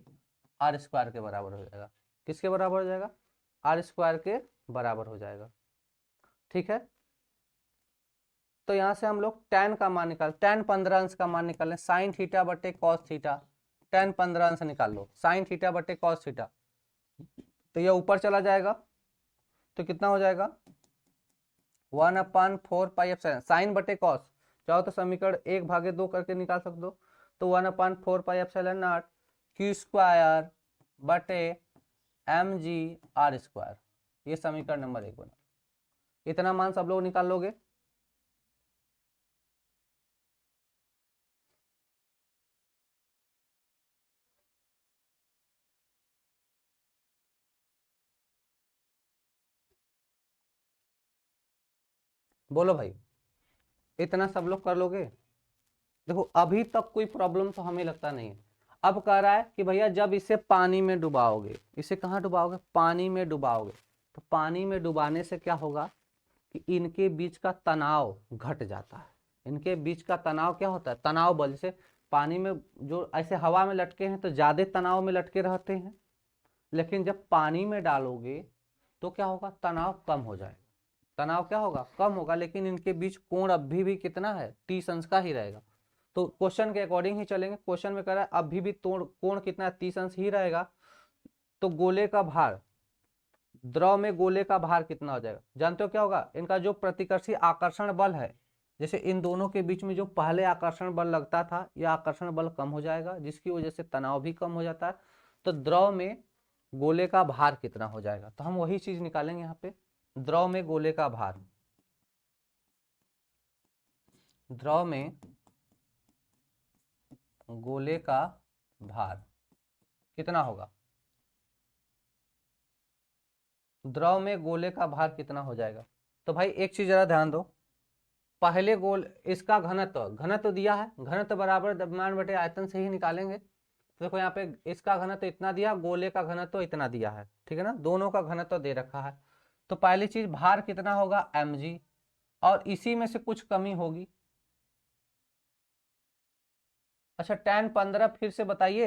r square के बराबर हो जाएगा। किसके बराबर हो जाएगा, आर स्क्वायर के बराबर हो जाएगा, ठीक है। तो यहां से हम लोग tan का मान निकाल, tan 15 अंश का मान निकालें, साइन थीटा बटे कॉस थीटा, tan 15 अंश निकाल लो, साइन थीटा बटे कॉस थीटा, तो यह ऊपर चला जाएगा, तो कितना हो जाएगा 1/4 पाई एप्सिलॉन, साइन बटे कॉस, चाहो तो समीकरण 1/2 करके निकाल सकते हो, तो 1/4 pi epsilon naught q square बटे एम जी आर स्क्वायर, ये समीकरण नंबर 1 बना। इतना मान सब लोग निकाल लोगे। बोलो भाई, इतना सब लोग कर लोगे। देखो अभी तक कोई प्रॉब्लम तो हमें लगता नहीं है। अब कह रहा है कि भैया जब इसे पानी में डुबाओगे, इसे कहाँ डुबाओगे, पानी में डुबाओगे, तो पानी में डुबाने से क्या होगा कि इनके बीच का तनाव घट जाता है। इनके बीच का तनाव क्या होता है, तनाव बल। जैसे पानी में जो ऐसे हवा में लटके हैं तो ज्यादा तनाव में लटके रहते हैं, लेकिन जब पानी में डालोगे तो क्या होगा, तनाव कम हो जाएगा। तनाव क्या होगा, कम होगा, लेकिन इनके बीच कोण अभी भी कितना है, 30 अंश का ही रहेगा। तो क्वेश्चन के अकॉर्डिंग ही चलेंगे। क्वेश्चन में कह रहा है अभी भी कोण कितना है, 30 अंश ही रहेगा। तो गोले का भार, द्रव में गोले का भार कितना हो जाएगा, जानते हो क्या होगा, इनका जो प्रतिकर्षी आकर्षण बल है, जैसे इन दोनों के बीच में जो पहले आकर्षण बल लगता था, यह आकर्षण बल कम हो जाएगा, जिसकी वजह से तनाव भी कम हो जाता है। तो द्रव में गोले का भार कितना हो जाएगा, तो हम वही चीज निकालेंगे यहाँ पे। द्रव में गोले का भार, द्रव में गोले का भार कितना होगा, द्रव में गोले का भार कितना हो जाएगा। तो भाई एक चीज जरा ध्यान दो, पहले गोल इसका घनत्व, घनत्व दिया है, घनत्व बराबर द्रव्यमान बटे आयतन से ही निकालेंगे। तो देखो यहाँ पे इसका घनत्व इतना दिया, गोले का घनत्व इतना दिया है, ठीक है ना, दोनों का घनत्व दे रखा है। तो पहली चीज भार कितना होगा mg, और इसी में से कुछ कमी होगी। अच्छा tan 15 फिर से बताइए,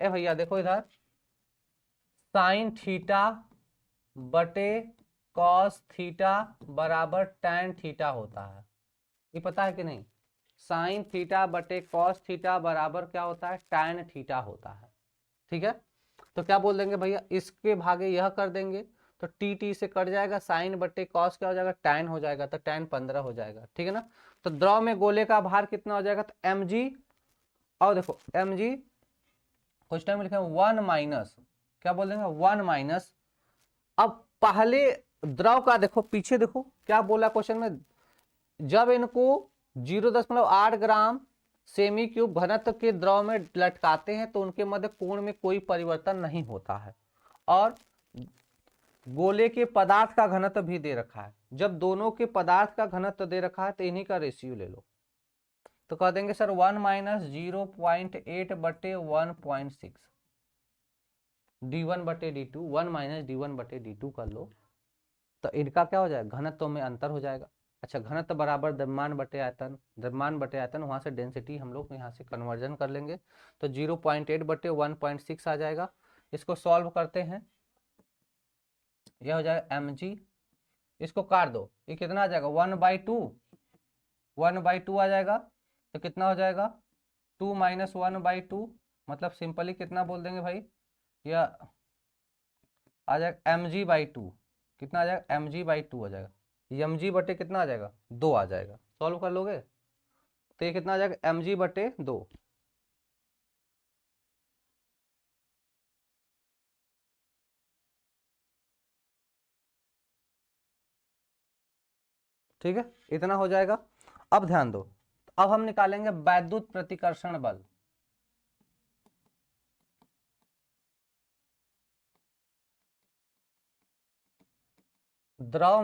ए भैया देखो इधर, साइन थीटा बटे कॉस थीटा बराबर tan थीटा होता है, ये पता है कि नहीं, साइन थीटा बटे कॉस थीटा बराबर क्या होता है, tan थीटा होता है, ठीक है। तो क्या बोल देंगे भैया, इसके भागे यह कर देंगे, तो टी टी से कट जाएगा, साइन बटे कॉस क्या हो जाएगा, tan हो जाएगा, तो tan 15 हो जाएगा, ठीक है ना। तो द्रव में गोले का भार कितना हो जाएगा, तो mg, और देखो mg क्वेश्चन में लिखे 1 माइनस, क्या बोल देंगे 1 माइनस, अब पहले द्रव का देखो, पीछे देखो क्या बोला क्वेश्चन में, जब इनको 0.8 ग्राम सेमी क्यूब घनत्व के द्रव में लटकाते हैं तो उनके मध्य कोण में कोई परिवर्तन नहीं होता है, और गोले के पदार्थ का घनत्व भी दे रखा है। जब दोनों के पदार्थ का घनत्व दे रखा है तो इन्हीं का रेशियो ले लो, तो कह देंगे सर 1 माइनस 0.8 बटे 1.6 d1 बटे d2, 1 माइनस d1 बटे d2 कर लो, तो इनका क्या हो जाएगा, घनत्व में अंतर हो जाएगा। अच्छा घनत्व बराबर द्रव्यमान बटे आयतन, द्रव्यमान बटे आयतन, वहां से डेंसिटी हम लोग यहाँ से कन्वर्जन कर लेंगे, तो 0.8 बटे 1.6 आ जाएगा। इसको सॉल्व करते हैं, यह हो जाएगा mg, इसको काट दो, ये कितना आ जाएगा 1/2, 1/2 आ जाएगा, तो कितना हो जाएगा 2 माइनस 1/2, मतलब सिंपली कितना बोल देंगे भाई, यह आ जाएगा mg/2, कितना आ जाएगा mg/2 आ जाएगा, mg बटे कितना आ जाएगा 2 आ जाएगा, सॉल्व कर लोगे तो ये कितना आ जाएगा mg/2, ठीक है, इतना हो जाएगा। अब ध्यान दो, अब हम निकालेंगे वैद्युत प्रतिकर्षण बल। द्रव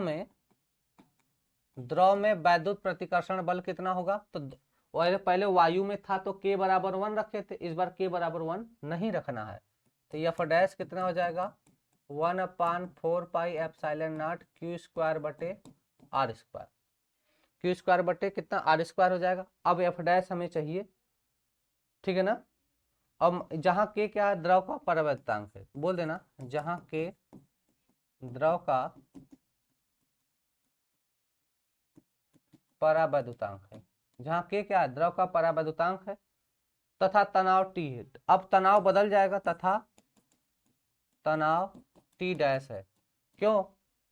में वैद्युत प्रतिकर्षण बल कितना होगा? तो पहले वायु में था तो k बराबर 1 रखे थे, इस बार k बराबर 1 नहीं रखना है, तो एफ डैश कितना हो जाएगा 1/4 पाई एप्सिलॉन नॉट Q² बटे R²। Q² बटे कितना R² हो जाएगा। अब एफ डैश हमें चाहिए, ठीक है ना। अब जहां k क्या है, द्रव का परावैद्युतांक है, बोल देना जहां k द्रव का परावैद्युतांक है, जहां k क्या है, द्रव का परावैद्युतांक है, तथा तनाव T है। अब तनाव बदल जाएगा, तथा तनाव T डैश है। क्यों?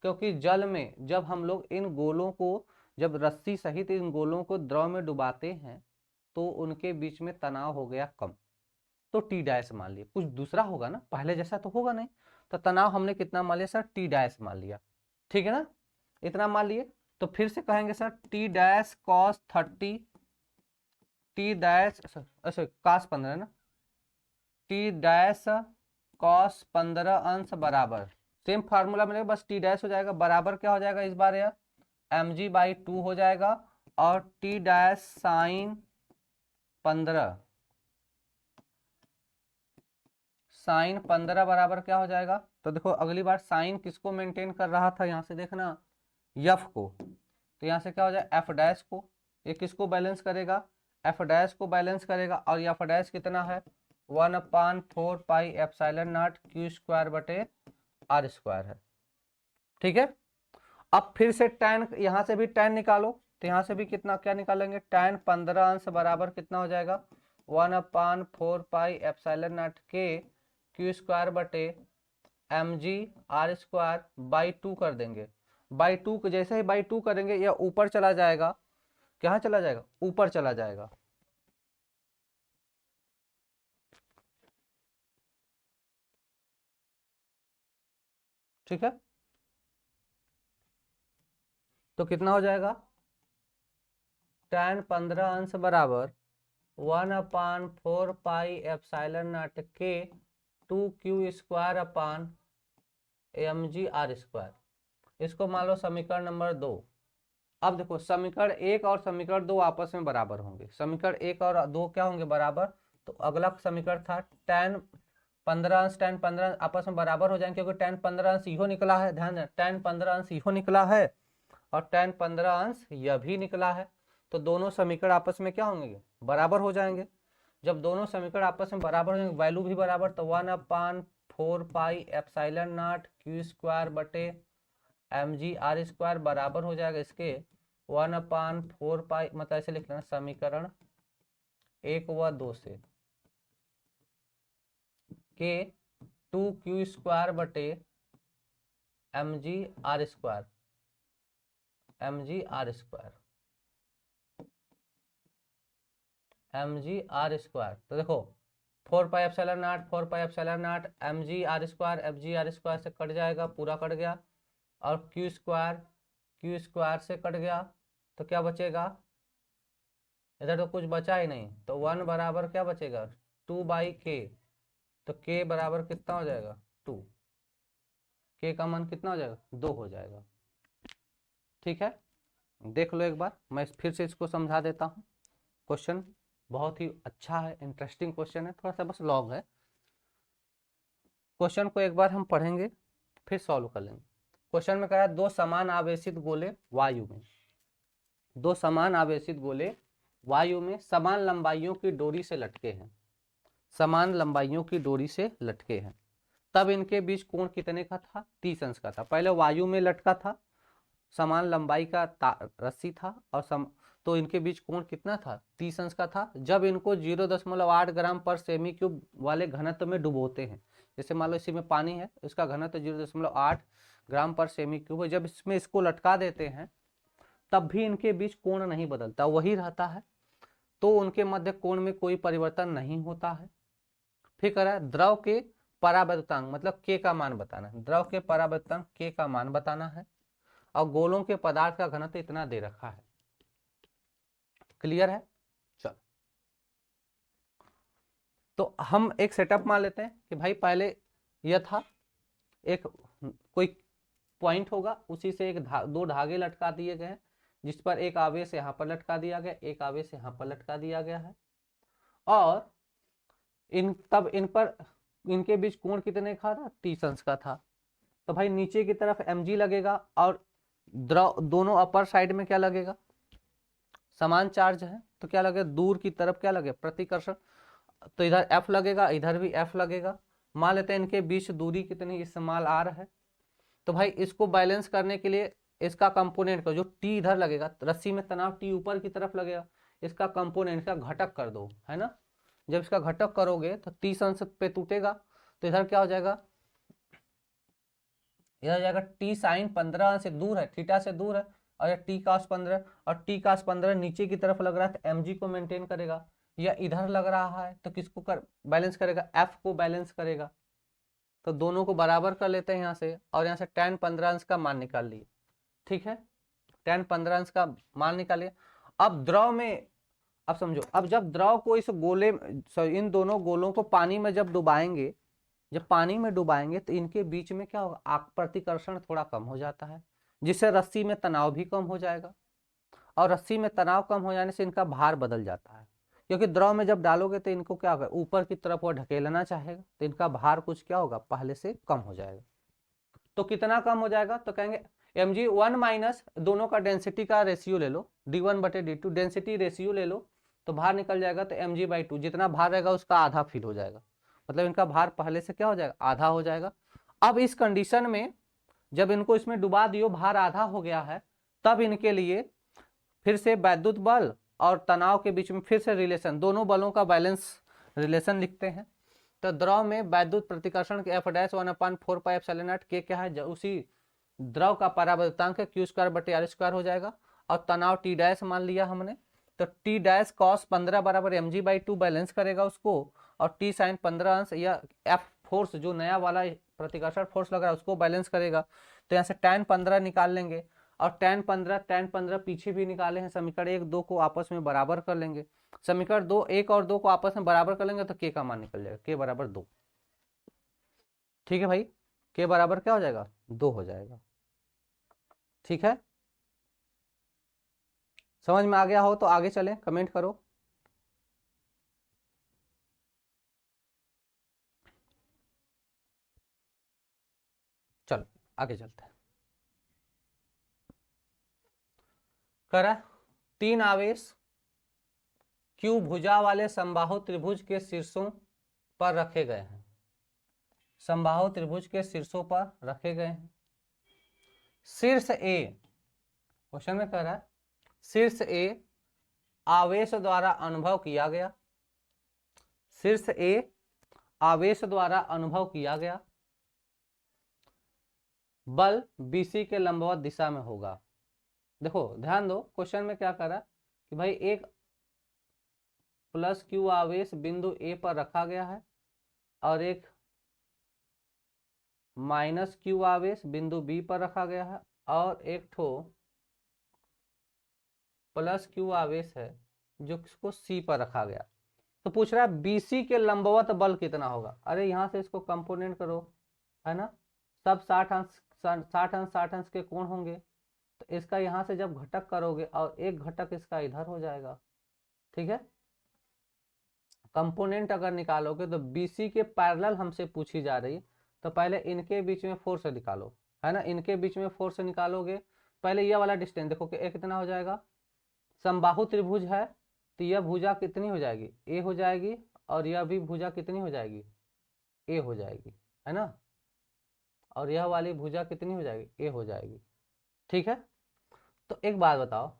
क्योंकि जल में जब हम लोग इन गोलों को, जब रस्सी सहित इन गोलों को द्रव में डुबाते हैं तो उनके बीच में तनाव हो गया कम, तो T डैश मान लिया। कुछ दूसरा होगा ना, पहले जैसा तो होगा नहीं, तो तनाव हमने कितना मान लिया सर, T डैश मान लिया, ठीक है ना, इतना मान लिए। तो फिर से कहेंगे sir T dash cos 30, T dash अच्छा cos 15 ना, T डैश cos 15 अंश बराबर, सेम फार्मूला मिलेगा, बस T डैश हो जाएगा, बराबर क्या हो जाएगा इस बार यार, mg/2 हो जाएगा, और T डैश साइन 15 बराबर क्या हो जाएगा। तो देखो अगली बार साइन किसको मेंटेन कर रहा था, यहाँ से देखना यफ को, तो यहाँ से क्या हो जाए एफ डैश को, ये किसको बैलेंस करेगा, एफ डैश को बैलेंस करेगा, और एफ डैश कितना है 1/4 पाई एप्सिलॉन नॉट Q² बटे R² है, ठीक है। अब फिर से tan, यहाँ से भी tan निकालो, तो यहाँ से भी कितना क्या निकालेंगे, tan 15 अंश बराबर कितना हो जाएगा 1/4 pi epsilon not k Q² बटे mg/2 कर देंगे। बाई 2 जैसे ही बाई 2 करेंगे यह ऊपर चला जाएगा, कहाँ चला जाएगा, ऊपर चला जाएगा, ठीक है। तो कितना हो जाएगा tan 15 अंश बराबर 1/4 pi epsilon not k 2Q² upon mg/2। इसको मान लो समीकरण नंबर 2। अब देखो समीकरण 1 और समीकरण 2 आपस में बराबर होंगे, समीकरण 1 और 2 क्या होंगे बराबर, तो अगला समीकरण था tan 15 अंश tan 15 आपस में बराबर हो जाएंगे, क्योंकि tan 15 अंश इहो निकला है, ध्यान दें tan 15 अंश इहो निकला है और tan 15 अंश यह भी निकला है, तो दोनों समीकरण आपस में क्या होंगे, बराबर हो जाएंगे। जब दोनों समीकरण आपस में बराबर हो जाएंगे, वैल्यू भी बराबर, तो 1/4 पाई एप्सिलॉन नॉट Q² बटे mg/2 बराबर हो जाएगा इसके 1/4 पाई, मतलब ऐसे लिख लेना समीकरण 1 व 2 से के 2Q² बटे mg/2 तो देखो 4 पाई एप्सिलॉन नॉट mg/2 से कट जाएगा, पूरा कट गया, और Q² से कट गया, तो क्या बचेगा, इधर तो कुछ बचा ही नहीं, तो 1 बराबर क्या बचेगा 2/k, तो k बराबर कितना हो जाएगा 2, k का मान कितना हो जाएगा 2 हो जाएगा, ठीक है। देख लो एक बार, मैं फिर से इसको समझा देता हूँ। क्वेश्चन बहुत ही अच्छा है, इंटरेस्टिंग क्वेश्चन है, थोड़ा सा बस लॉन्ग है। क्वेश्चन को एक बार हम पढ़ेंगे फिर सॉल्व कर लेंगे। क्वेश्चन में कह रहा है दो समान आवेशित गोले वायु में, दो समान आवेशित गोले वायु में समान लंबाइयों की डोरी से लटके हैं, समान लंबाइयों की डोरी से लटके हैं, तब इनके बीच कोण कितने का था, 30 अंश का था। पहले वायु में लटका था, समान लंबाई का रस्सी था, और तो इनके बीच कोण कितना था 30 अंश का था। जब इनको 0.8 ग्राम पर सेमी क्यूब वाले घनत्व में डुबोते हैं, जैसे मान लो इसी में पानी है, इसका घनत्व 0.8 ग्राम पर सेमी क्यूब है, जब इसमें इसको लटका देते हैं तब भी इनके बीच कोण नहीं बदलता, वही रहता है, तो उनके मध्य कोण में कोई परिवर्तन नहीं होता है। फिर कह रहा है द्रव के परावैद्युतांक, मतलब k का मान बताना है, द्रव के परावैद्युतांक k का मान बताना है, और गोलों के पदार्थ का घनत्व इतना दे रखा है। क्लियर है। तो हम एक सेटअप मान लेते हैं कि भाई पहले यह था, एक कोई पॉइंट होगा, उसी से एक दो धागे लटका दिए गए हैं, जिस पर एक आवेश यहाँ पर लटका दिया गया, एक आवेश यहाँ पर लटका दिया गया है, और इनके बीच कोण कितने का था, 30 अंश का था। तो भाई नीचे की तरफ mg लगेगा और द्रव दोनों अपर साइड में क्या लगेगा, समान चार्ज है, तो क्या लगेगा, दूर की तरफ क्या लगेगा, प्रतिकर्षण, तो इधर F लगेगा, इधर भी F लगेगा। मान लेते हैं इनके बीच दूरी कितनी, इस्तेमाल r है। तो भाई इसको बैलेंस करने के लिए इसका कंपोनेंट का जो T इधर लगेगा, रस्सी में तनाव T ऊपर की तरफ लगेगा, इसका कंपोनेंट का घटक कर दो, है ना। जब इसका घटक करोगे तो 30 अंश पे टूटेगा, तो इधर क्या हो जाएगा, इधर जाएगा T साइन 15 से दूर है, थीटा से दूर है, और यह T cos 15, और T cos 15 नीचे की तरफ लग रहा है तो mg को मेंटेन करेगा, या इधर लग रहा है तो किसको बैलेंस करेगा, F को बैलेंस करेगा। तो दोनों को बराबर कर लेते हैं यहाँ से, और यहाँ से tan 15 अंश का मान निकाल लिए, ठीक है, tan 15 अंश का मान निकालिए। अब द्रव में, अब समझो, अब जब द्रव को इस गोले, इन दोनों गोलों को पानी में जब डुबाएंगे, जब पानी में डुबाएंगे तो इनके बीच में क्या होगा, प्रतिकर्षण थोड़ा कम हो जाता है, जिससे रस्सी में तनाव भी कम हो जाएगा, और रस्सी में तनाव कम हो जाने से इनका भार बदल जाता है, क्योंकि द्रव में जब डालोगे तो इनको क्या होगा, ऊपर की तरफ वो ढकेलना चाहेगा, तो इनका भार कुछ क्या होगा, पहले से कम हो जाएगा। तो कितना कम हो जाएगा, तो कहेंगे mg 1 माइनस दोनों का डेंसिटी का रेशियो ले लो, d1/d2 डेंसिटी रेशियो ले लो, तो भार निकल जाएगा, तो mg/2 जितना भार रहेगा उसका आधा फील हो जाएगा, मतलब इनका भार पहले से क्या हो जाएगा, आधा हो जाएगा। अब इस कंडीशन में जब इनको इसमें डुबा दियो, भार आधा हो गया है, तब इनके लिए फिर से वैद्युत बल और तनाव के बीच में फिर से रिलेशन, दोनों बलों का बैलेंस रिलेशन लिखते हैं। तो द्रव में वैद्युत प्रतिकर्षण के F' 1/4πε0 के क्या है, उसी द्रव का परावर्तनांक q²/r² हो जाएगा, और तनाव T' मान लिया हमने, तो T' cos 15 बराबर mg/2 बैलेंस करेगा उसको, और T sin 15 अंश या F फोर्स जो नया वाला प्रतिकर्षण फोर्स लग रहा है उसको बैलेंस करेगा। तो यहाँ से tan 15 निकाल लेंगे, और tan 15 पीछे भी निकाले हैं, समीकरण 1 2 को आपस में बराबर कर लेंगे, समीकरण 2 1 और 2 को आपस में बराबर कर लेंगे तो k का मान निकल जाएगा, k बराबर 2, ठीक है भाई, k बराबर क्या हो जाएगा, 2 हो जाएगा, ठीक है। समझ में आ गया हो तो आगे चलें, कमेंट करो। चलो आगे चलते हैं। करा 3 आवेश Q भुजा वाले समबाहु त्रिभुज के शीर्षों पर रखे गए हैं, समबाहु त्रिभुज के शीर्षों पर रखे गए हैं। शीर्ष A, क्वेश्चन में कह रहा है शीर्ष A आवेश द्वारा अनुभव किया गया, शीर्ष A आवेश द्वारा अनुभव किया गया बल BC के लंबवत दिशा में होगा। देखो ध्यान दो, क्वेश्चन में क्या कर रहा है कि भाई एक +q आवेश बिंदु A पर रखा गया है, और एक -q आवेश बिंदु B पर रखा गया है, और एक ठो +q आवेश है जो किसको C पर रखा गया। तो पूछ रहा है BC के लंबवत बल कितना होगा। अरे यहाँ से इसको कंपोनेंट करो, है ना, सब 60 अंश 60 अंश के कोण होंगे, तो इसका यहाँ से जब घटक करोगे और एक घटक इसका इधर हो जाएगा, ठीक है। कंपोनेंट अगर निकालोगे तो BC के पैरेलल हमसे पूछी जा रही है, तो पहले इनके बीच में फोर्स निकालो, है ना, इनके बीच में फोर्स निकालोगे, पहले यह वाला डिस्टेंस देखो कि कितना हो जाएगा, समबाहु त्रिभुज है तो यह भुजा कितनी हो जाएगी, A हो जाएगी, और यह भी भुजा कितनी हो जाएगी, A हो जाएगी, है ना, और यह वाली भुजा कितनी हो जाएगी, A हो जाएगी, ठीक है। तो एक बात बताओ,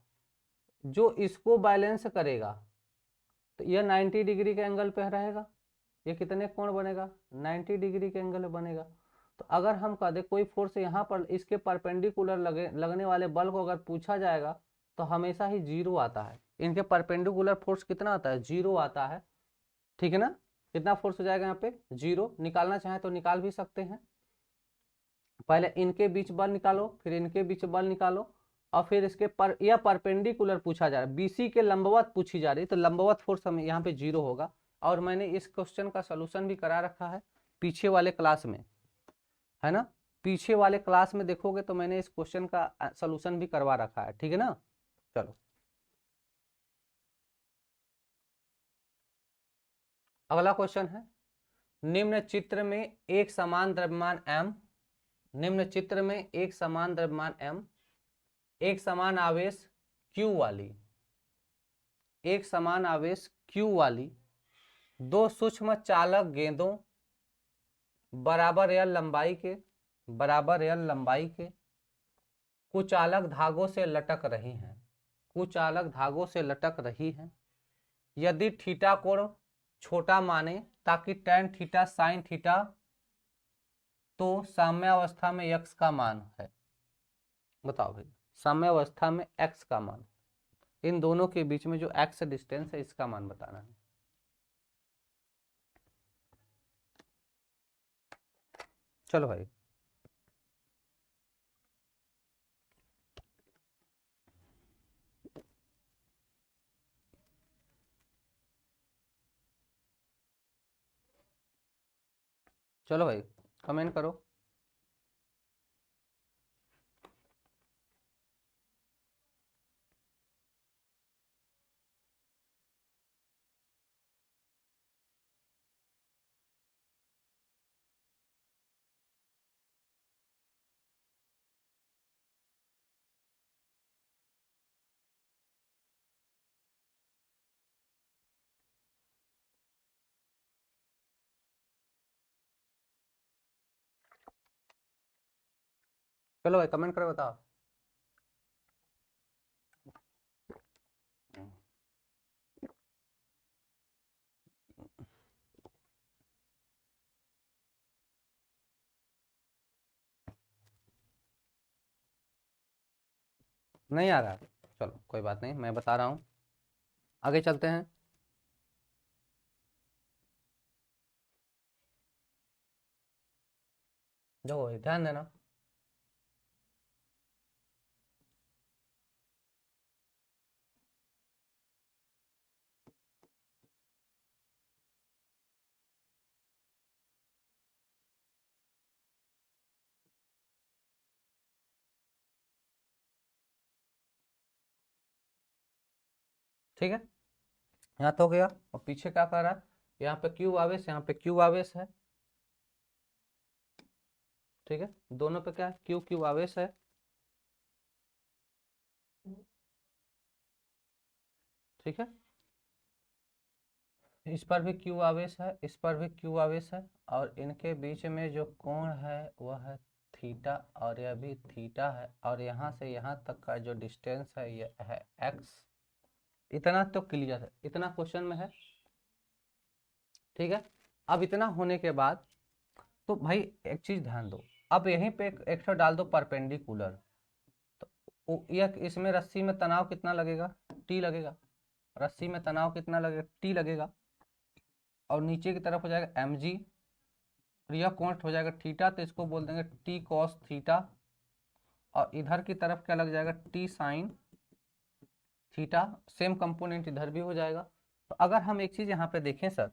जो इसको बैलेंस करेगा तो यह 90 डिग्री के एंगल पे रहेगा, ये कितने कोण बनेगा, 90 डिग्री के एंगल बनेगा। तो अगर हम कह दे कोई फोर्स यहाँ पर इसके परपेंडिकुलर लगने वाले बल को अगर पूछा जाएगा तो हमेशा ही 0 आता है, इनके परपेंडिकुलर फोर्स कितना आता है, 0 आता है, ठीक है ना। कितना फोर्स हो जाएगा यहाँ पे, 0। निकालना चाहे तो निकाल भी सकते हैं, पहले इनके बीच बल निकालो, फिर इनके बीच बल निकालो, और फिर इसके यह परपेंडिकुलर पूछा जा रहा है, BC के लंबवत पूछी जा रही है, तो लंबवत फोर्स हमें यहाँ पे 0 होगा, और मैंने इस क्वेश्चन का सलूशन भी करा रखा है पीछे वाले क्लास में, है ना। पीछे वाले क्लास में देखोगे तो मैंने इस क्वेश्चन का सलूशन भी करवा रखा है, ठीक है ना। चलो अगला क्वेश्चन है, निम्न चित्र में एक समान द्रव्यमान m, निम्न चित्र में एक समान द्रव्यमान m, एक समान आवेश q वाली, एक समान आवेश q वाली दो सूक्ष्म चालक गेंदों बराबर l लंबाई के, बराबर l लंबाई के कुचालक धागों से लटक रही हैं, कुचालक धागों से लटक रही हैं। यदि थीटा कोण छोटा माने ताकि tan थीटा sin थीटा, तो साम्यावस्था में x का मान है। बताओ भाई, साम्यावस्था में x का मान, इन दोनों के बीच में जो x डिस्टेंस है इसका मान बताना है। चलो भाई चलो भाई कमेंट करो। चलो भाई कमेंट करो बताओ। नहीं आ रहा, चलो कोई बात नहीं, मैं बता रहा हूँ, आगे चलते हैं। देखो भाई ध्यान देना, ठीक है। यहाँ तो हो गया, और पीछे क्या कर रहा है, यहाँ पे क्यू आवेश, यहाँ पे क्यू आवेश है, ठीक है। दोनों पे क्या है, क्यू क्यू आवेश है, ठीक है। इस पर भी क्यू आवेश है, इस पर भी क्यू आवेश है, और इनके बीच में जो कोण है वह है थीटा, और यह भी थीटा है, और यहाँ से यहाँ तक का जो डिस्टेंस है यह है एक्स। इतना तो क्लियर है, इतना क्वेश्चन में है, ठीक है। अब इतना होने के बाद तो भाई एक चीज ध्यान दो, अब यहीं पे एक एक्स्ट्रा डाल दो परपेंडिकुलर, तो यह इसमें रस्सी में तनाव कितना लगेगा, टी लगेगा, रस्सी में तनाव कितना लगेगा, टी लगेगा, और नीचे की तरफ हो जाएगा एम जी, और यह कोण हो जाएगा थीटा, तो इसको बोल देंगे टी कॉस थीटा, और इधर की तरफ क्या लग जाएगा, T sine theta, same component इधर भी हो जाएगा। तो अगर हम एक चीज यहाँ पे देखें सर,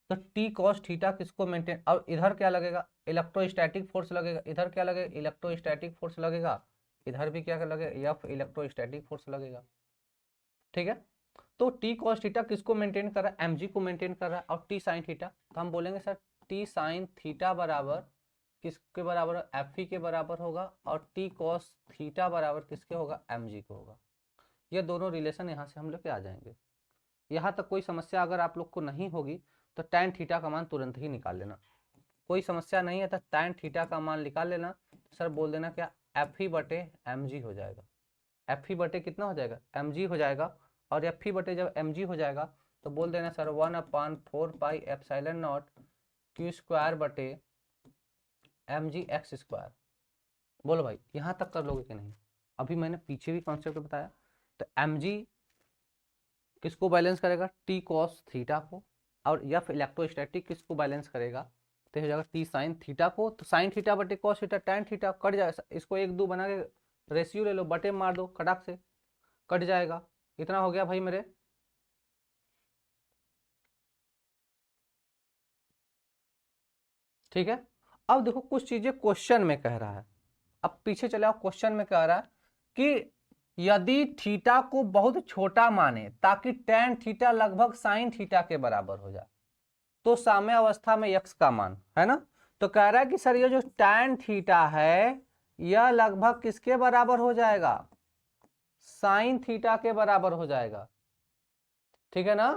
तो टी कॉस थीटा किसको मेंटेन, और इधर क्या लगेगा, इलेक्ट्रोस्टैटिक फोर्स लगेगा, इधर क्या लगेगा, इलेक्ट्रोस्टैटिक फोर्स लगेगा, इधर भी क्या लगेगा, एफ इलेक्ट्रोस्टैटिक फोर्स लगेगा, ठीक है। तो टी कॉस थीटा किसको मेंटेन कर रहा है, एमजी को मेंटेन कर रहा है, और टी साइन थीटा, तो हम बोलेंगे सर टी साइन थीटा बराबर किसके बराबर, एफ ई के बराबर होगा, और टी कॉस थीटा बराबर किसके होगा, एमजी को होगा। ये दोनों रिलेशन यहाँ से हम लोग के आ जाएंगे। यहाँ तक कोई समस्या अगर आप लोग को नहीं होगी तो टैन थीटा का मान तुरंत ही निकाल लेना, कोई समस्या नहीं है तो टैन थीटा का मान निकाल लेना। सर बोल देना क्या, एफ ई बटे एम जी हो जाएगा, एफ ई बटे कितना हो जाएगा, एम जी हो जाएगा, और एफ ई बटे जब एम जी हो जाएगा तो बोल देना sir 1/4 pi epsilon naught q square बटे एम जी एक्स स्क्वायर। बोलो भाई यहाँ तक कर लोगे कि नहीं, अभी मैंने पीछे भी कॉन्सेप्ट बताया। तो एम जी किसको बैलेंस करेगा, टी कॉस थीटा को, और एफ इलेक्ट्रोस्टैटिक किसको बैलेंस करेगा, तो हो जाएगा टी साइन थीटा को, तो साइन थीटा बटे cos theta tan theta cut जाएगा, इसको एक दो बना के रेशियो ले लो, बटे मार दो कटाक से कट जाएगा। इतना हो गया भाई मेरे, ठीक है। अब देखो कुछ चीजें क्वेश्चन में कह रहा है, अब पीछे चले आओ, क्वेश्चन में कह रहा है कि यदि थीटा को बहुत छोटा माने ताकि tan थीटा लगभग sin थीटा के बराबर हो जाए तो साम्य अवस्था में x का मान है ना, तो कह रहा है कि सर ये जो tan थीटा है यह लगभग किसके बराबर हो जाएगा, sin थीटा के बराबर हो जाएगा, ठीक है ना।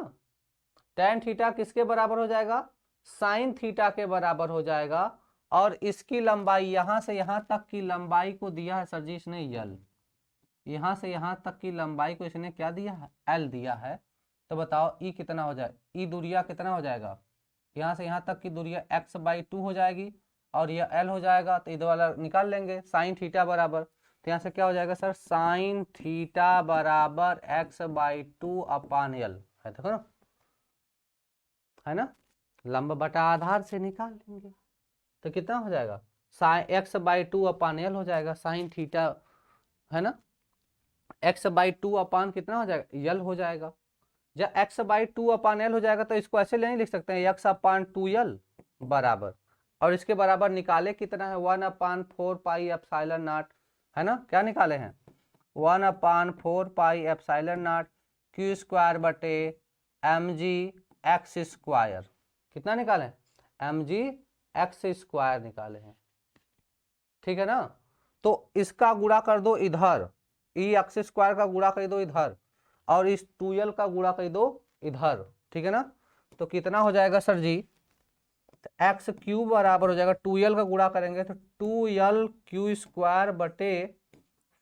tan थीटा किसके बराबर हो जाएगा, sin थीटा के बराबर हो जाएगा। और इसकी लंबाई यहां से यहां तक की लंबाई को दिया है सर जी इसने यल, यहां से यहां तक की लंबाई को इसने क्या दिया है, एल दिया है। तो बताओ ई कितना हो जाए, ई दूरिया कितना हो जाएगा, यहां से यहां तक की दूरिया x/2 हो जाएगी और यह एल हो जाएगा। तो इधर वाला निकाल लेंगे साइन थीटा बराबर, तो यहाँ से क्या हो जाएगा सर, साइन थीटा बराबर x/2 अपान एल है, देखो ना, है ना, लंब बटा आधार से निकाल लेंगे तो कितना हो जाएगा, साइन x/2 अपान एल हो जाएगा साइन थीटा, है ना, x/2 अपान कितना हो जाएगा, यल हो जाएगा। जब x/2 अपान एल हो जाएगा तो इसको ऐसे नहीं लिख सकते हैं x/2l बराबर, और इसके बराबर निकाले कितना है 1/4 पाई एप्सिलॉन नॉट, है ना, क्या निकाले हैं 1/4 pi epsilon naught q square बटे mg x स्क्वायर, कितना निकाले mg x स्क्वायर निकाले हैं, ठीक है ना। तो इसका गुणा कर दो इधर, ई एक्स स्क्वायर का गुणा कर दो इधर और इस 2l का गुणा कर दो इधर, ठीक है ना। तो कितना हो जाएगा सर जी, एक्स क्यूब बराबर हो जाएगा 2l का गुणा करेंगे तो 2l क्यू स्क्वायर बटे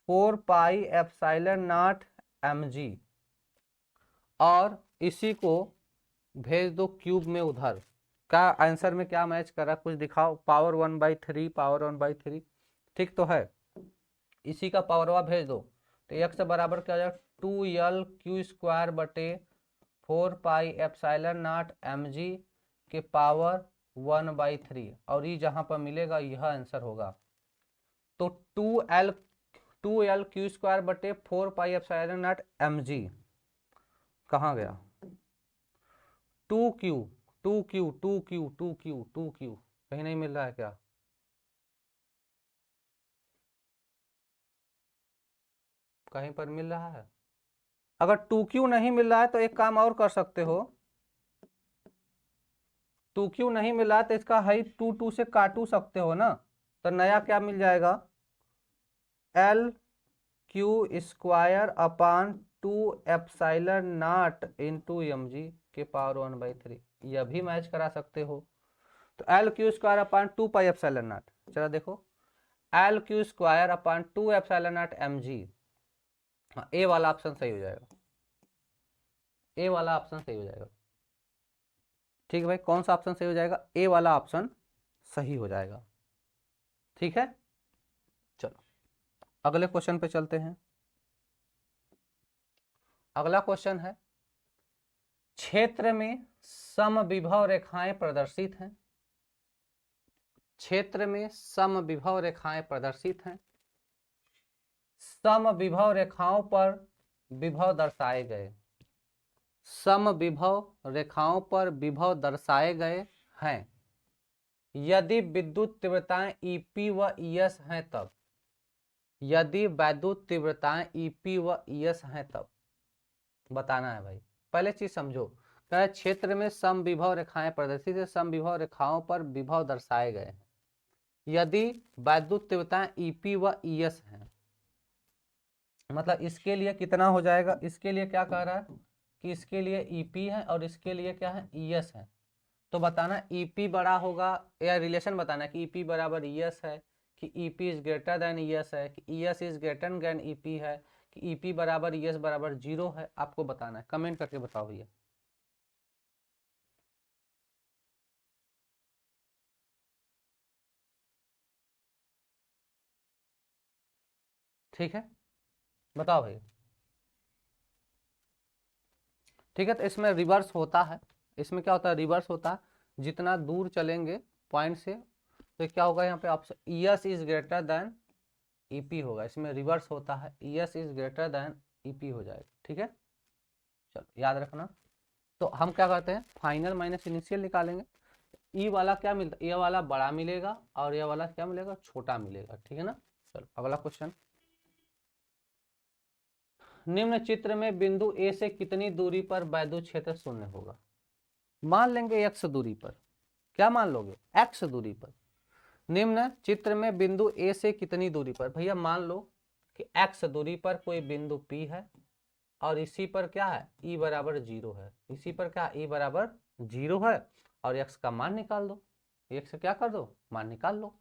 4 पाई एप्सिलॉन नॉट mg, और इसी को भेज दो क्यूब में उधर, क्या आंसर में क्या मैच कर रहा है कुछ दिखाओ, पावर 1/3 पावर 1/3, ठीक तो है, इसी का पावरवा भेज दो तो x बराबर क्या हो जाएगा 2l क्यू स्क्वायर बटे 4 पाई एप्सिलॉन नॉट mg के पावर 1/3, और ये जहां पर मिलेगा यह आंसर होगा। तो 2l क्यू स्क्वायर बटे 4 पाई एप्सिलॉन नॉट mg कहाँ गया, 2q 2q 2q 2q 2q कहीं नहीं मिल रहा है क्या, कहीं पर मिल रहा है, अगर 2q नहीं मिल रहा है तो एक काम और कर सकते हो, 2q नहीं मिल रहा है तो इसका हाइट 2 से काटू सकते हो ना, तो नया क्या मिल जाएगा l Q square upon 2 epsilon not into mg के पावर 1/3, यह भी मैच करा सकते हो। तो l Q square upon 2 pi epsilon not, चलो देखो l Q square upon 2 epsilon not mg, हाँ ए वाला ऑप्शन सही हो जाएगा, ए वाला ऑप्शन सही हो जाएगा, ठीक है भाई, कौन सा ऑप्शन सही हो जाएगा, ए वाला ऑप्शन सही हो जाएगा, ठीक है। चलो अगले क्वेश्चन पे चलते हैं। अगला क्वेश्चन है, क्षेत्र में समविभव रेखाएं प्रदर्शित हैं, क्षेत्र में समविभव रेखाएं प्रदर्शित हैं, समविभव रेखाओं पर विभव दर्शाए गए, समविभव रेखाओं पर विभव दर्शाए गए हैं, यदि विद्युत तीव्रताएं ईपी व ईएस हैं तब, यदि वैद्युत तीव्रताएं ईपी व ईएस हैं तब बताना है भाई। पहले चीज समझो, क्या क्षेत्र में समविभव रेखाएं प्रदर्शित है, समविभव रेखाओं पर विभव दर्शाए गए हैं, यदि वैद्युत तीव्रताएं ईपी व ईएस हैं, मतलब इसके लिए कितना हो जाएगा, इसके लिए क्या कह रहा है कि इसके लिए ईपी है और इसके लिए क्या है ईएस है, तो बताना ईपी बड़ा होगा, या रिलेशन बताना कि ईपी बराबर ईएस है, कि EP is greater than ES है, कि ES is greater than EP है, कि ईपी बराबर ईएस बराबर 0 है, आपको बताना है, कमेंट करके बताओ भैया। ठीक है बताओ भैया, ठीक है। तो इसमें रिवर्स होता है, इसमें क्या होता है रिवर्स होता है, जितना दूर चलेंगे पॉइंट से तो क्या होगा यहाँ पे option ES is greater than EP होगा, इसमें रिवर्स होता है, ES is greater than EP हो जाएगा, ठीक है। चलो याद रखना, तो हम क्या करते हैं फाइनल माइनस इनिशियल निकालेंगे, ई वाला क्या मिलता, ये वाला बड़ा मिलेगा और ये वाला क्या मिलेगा, छोटा मिलेगा। ठीक है ना। चलो अगला क्वेश्चन। निम्न चित्र में बिंदु ए से कितनी दूरी पर वैद्युत क्षेत्र शून्य होगा। मान लेंगे x दूरी पर, क्या मान लोगे, x दूरी पर। निम्न चित्र में बिंदु ए से कितनी दूरी पर, भैया मान लो कि x दूरी पर कोई बिंदु P है और इसी पर क्या है, e बराबर 0 है। इसी पर क्या, e बराबर 0 है और x का मान निकाल दो। x क्या कर दो, मान निकाल लो।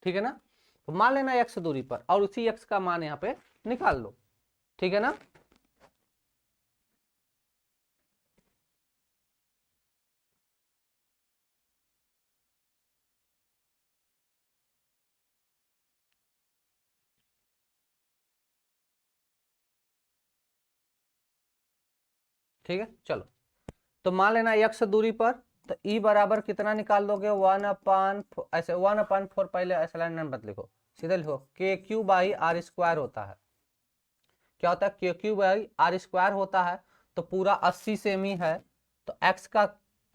ठीक है ना। तो मान लेना x दूरी पर और उसी x का मान यहाँ पे निकाल लो। ठीक है ना। ठीक है चलो, तो मान लेना x दूरी पर, तो e बराबर कितना निकाल दोगे, 1/, ऐसे 1/4, पहले ऐसे लाइन मत लिखो, सीधे लिखो के क्यू बाई आर स्क्वायर होता है। क्या होता है, k Q by r square होता है। तो पूरा 80 सेमी है, तो x का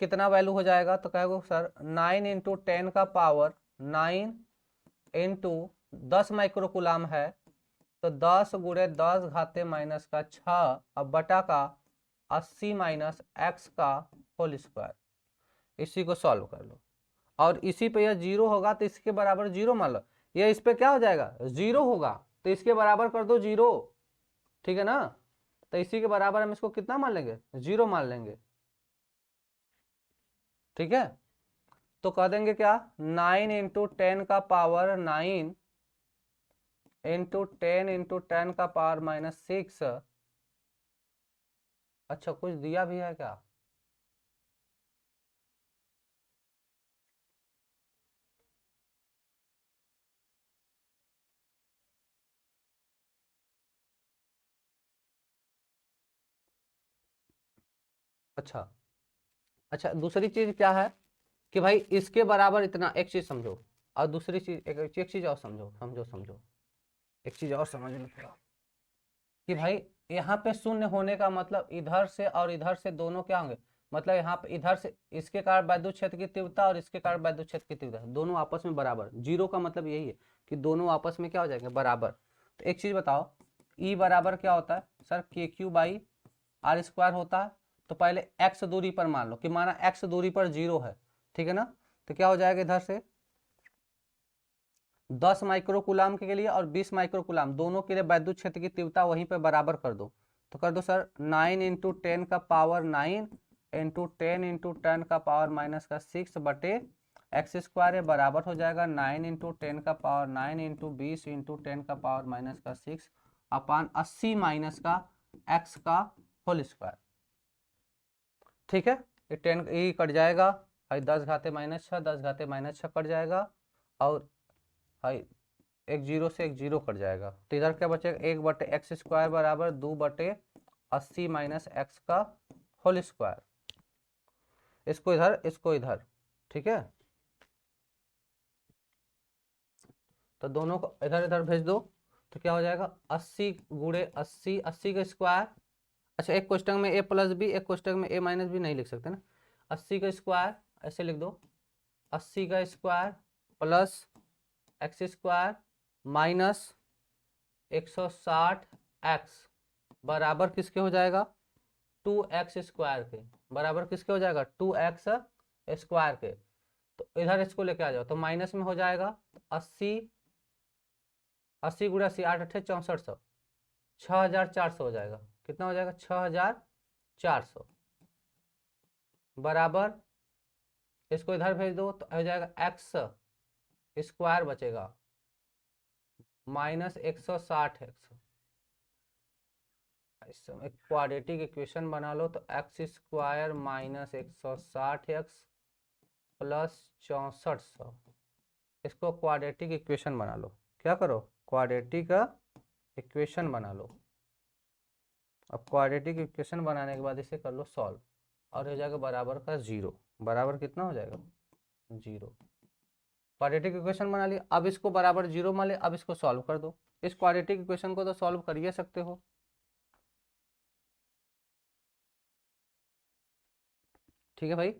कितना वैल्यू हो जाएगा, तो कहोगे सर 9 इंटू 10 का पावर 9 इंटू 10 माइक्रोकुलाम है, तो 10 गुणे 10 घाते माइनस का 6 अब बटा का 80 माइनस एक्स का होल स्क्वायर। इसी को सॉल्व कर लो और इसी पे यह 0 होगा तो इसके बराबर 0 मान लो। यह इस पे क्या हो जाएगा, 0 होगा, तो इसके बराबर कर दो 0। ठीक है ना। तो इसी के बराबर हम इसको कितना मान लेंगे, 0 मान लेंगे। ठीक है। तो कह देंगे क्या, 9 इंटू 10 का पावर 9 इंटू 10 इंटू 10 का पावर -6। अच्छा कुछ दिया भी है क्या, अच्छा। अच्छा दूसरी चीज क्या है कि भाई इसके बराबर इतना, एक चीज समझो और दूसरी चीज, एक चीज और समझो समझो समझो, एक चीज और समझ लो थोड़ा, कि भाई यहाँ पे शून्य होने का मतलब इधर से और इधर से दोनों क्या होंगे, मतलब यहाँ पे इधर से इसके कारण वैद्युत क्षेत्र की तीव्रता और इसके कारण वैद्युत क्षेत्र की तीव्रता दोनों आपस में बराबर। 0 का मतलब यही है कि दोनों आपस में क्या हो जाएंगे, बराबर। तो एक चीज बताओ, ई बराबर क्या होता है सर, के क्यू बाई आर स्क्वायर होता है। तो पहले एक्स दूरी पर मान लो कि माना एक्स दूरी पर 0 है। ठीक है ना। तो क्या हो जाएगा, इधर से 10 माइक्रोकुलाम के लिए और 20 माइक्रोकुलाम दोनों के लिए वैद्युत क्षेत्र की तीव्रता वहीं पे बराबर कर दो। तो कर दो सर 9 इंटू 10 का पावर 9 इंटू 10 इंटू 10 का पावर माइनस का 6 बटे एक्स स्क्वायर, ये बराबर हो जाएगा 9 इंटू 10 का पावर 9 इंटू 20 इंटू 10 का पावर माइनस का 6 अपान 80 माइनस का एक्स का होल स्क्वायर। ठीक है। ये 10 ये कट जाएगा, भाई 10 घाते -6, 10 घाते -6 कट जाएगा और भाई एक 0 से एक 0 कट जाएगा। तो इधर क्या बचेगा, 1 बटे एक्स स्क्वायर बराबर 2 बटे 80 माइनस एक्स का होल स्क्वायर। इसको इधर इसको इधर। ठीक है। तो दोनों को इधर इधर भेज दो, तो क्या हो जाएगा 80 गुणे 80, 80 का स्क्वायर। अच्छा एक क्वेश्चन में a प्लस बी, एक क्वेश्चन में a माइनस बी नहीं लिख सकते ना। 80 का स्क्वायर ऐसे लिख दो, 80 का square plus x square minus 160 x बराबर किसके हो जाएगा, 2x स्क्वायर के। बराबर किसके हो जाएगा, 2x स्क्वायर के। तो इधर इसको लेके आ जाओ तो माइनस में हो जाएगा 80, 80 गुणा 80 8 अट्ठे 6400, 6400 हो जाएगा। कितना हो जाएगा, 6400 बराबर, इसको इधर भेज दो तो हो जाएगा एक्स स्क्वायर बचेगा माइनस 160 एक्स। इस समय क्वाड्रेटिक इक्वेशन बना लो, तो x square minus 160 x plus 6400, इसको क्वाड्रेटिक इक्वेशन बना लो। क्या करो, क्वाड्रेटिक इक्वेशन बना लो। अब क्वाड्रेटिक इक्वेशन बनाने के बाद इसे कर लो सॉल्व और हो जाएगा बराबर का 0। बराबर कितना हो जाएगा, 0। क्वाड्रेटिक इक्वेशन बना लिया, अब इसको बराबर 0 मान ले, अब इसको सॉल्व कर दो। इस क्वाड्रेटिक इक्वेशन को तो सॉल्व कर ही सकते हो। ठीक है भाई।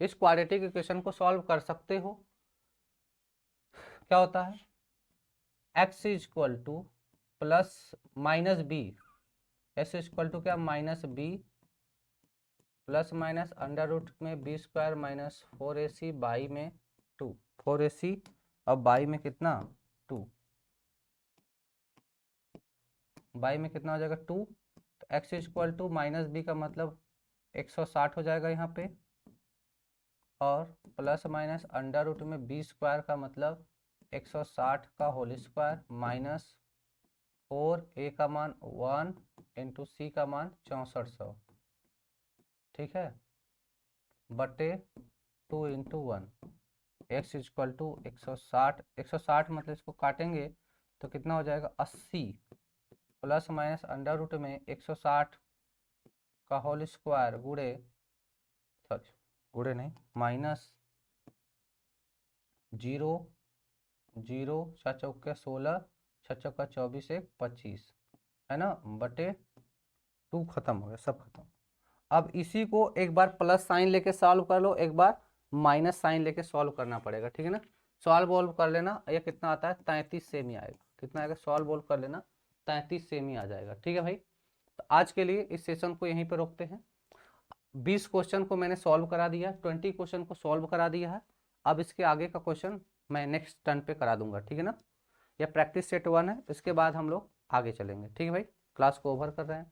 इस क्वाड्रेटिक इक्वेशन को सॉल्व कर सकते हो। क्या होता है, x is equal to plus minus b, s equal to क्या minus b plus minus under root में b square minus 4ac by में 2, 4ac और बाई में कितना 2, बाई में कितना हो जाएगा 2। तो x equal to minus b का मतलब 160 हो जाएगा यहाँ पे, और प्लस माइनस अंडर रूट में बी स्क्वायर का मतलब 160 का होल स्क्वायर माइनस 4a का मान 1 इंटू सी का मान 6400, ठीक है, बटे 2 इंटू 1, एक्स इक्वल टू 160, 160 मतलब इसको काटेंगे तो कितना हो जाएगा 80 प्लस माइनस अंडर रूट में 160 का होल स्क्वायर गुड़े, सॉरी गुड़े नहीं, माइनस 0 0 छः चौके 16 छः चौका 24 1 25 है ना, बटे 2, खत्म हो गया, सब खत्म। अब इसी को एक बार प्लस साइन लेके सॉल्व कर लो, एक बार माइनस साइन लेके सॉल्व करना पड़ेगा, ठीक है ना। सॉल्व वॉल्व कर लेना, ये कितना आता है 33 सेमी आएगा, कितना आएगा, सॉल्व वॉल्व कर लेना 33 सेमी आ जाएगा, ठीक है भाई। तो आज के लिए इस सेशन को यहीं पे रोकते हैं। 20 क्वेश्चन को मैंने सॉल्व करा दिया, 20 क्वेश्चन को सॉल्व करा दिया है। अब इसके आगे का क्वेश्चन मैं नेक्स्ट टर्न पे करा दूंगा, ठीक है ना। यह प्रैक्टिस सेट 1 है, इसके बाद हम लोग आगे चलेंगे, ठीक है भाई। क्लास को ओवर कर रहे हैं।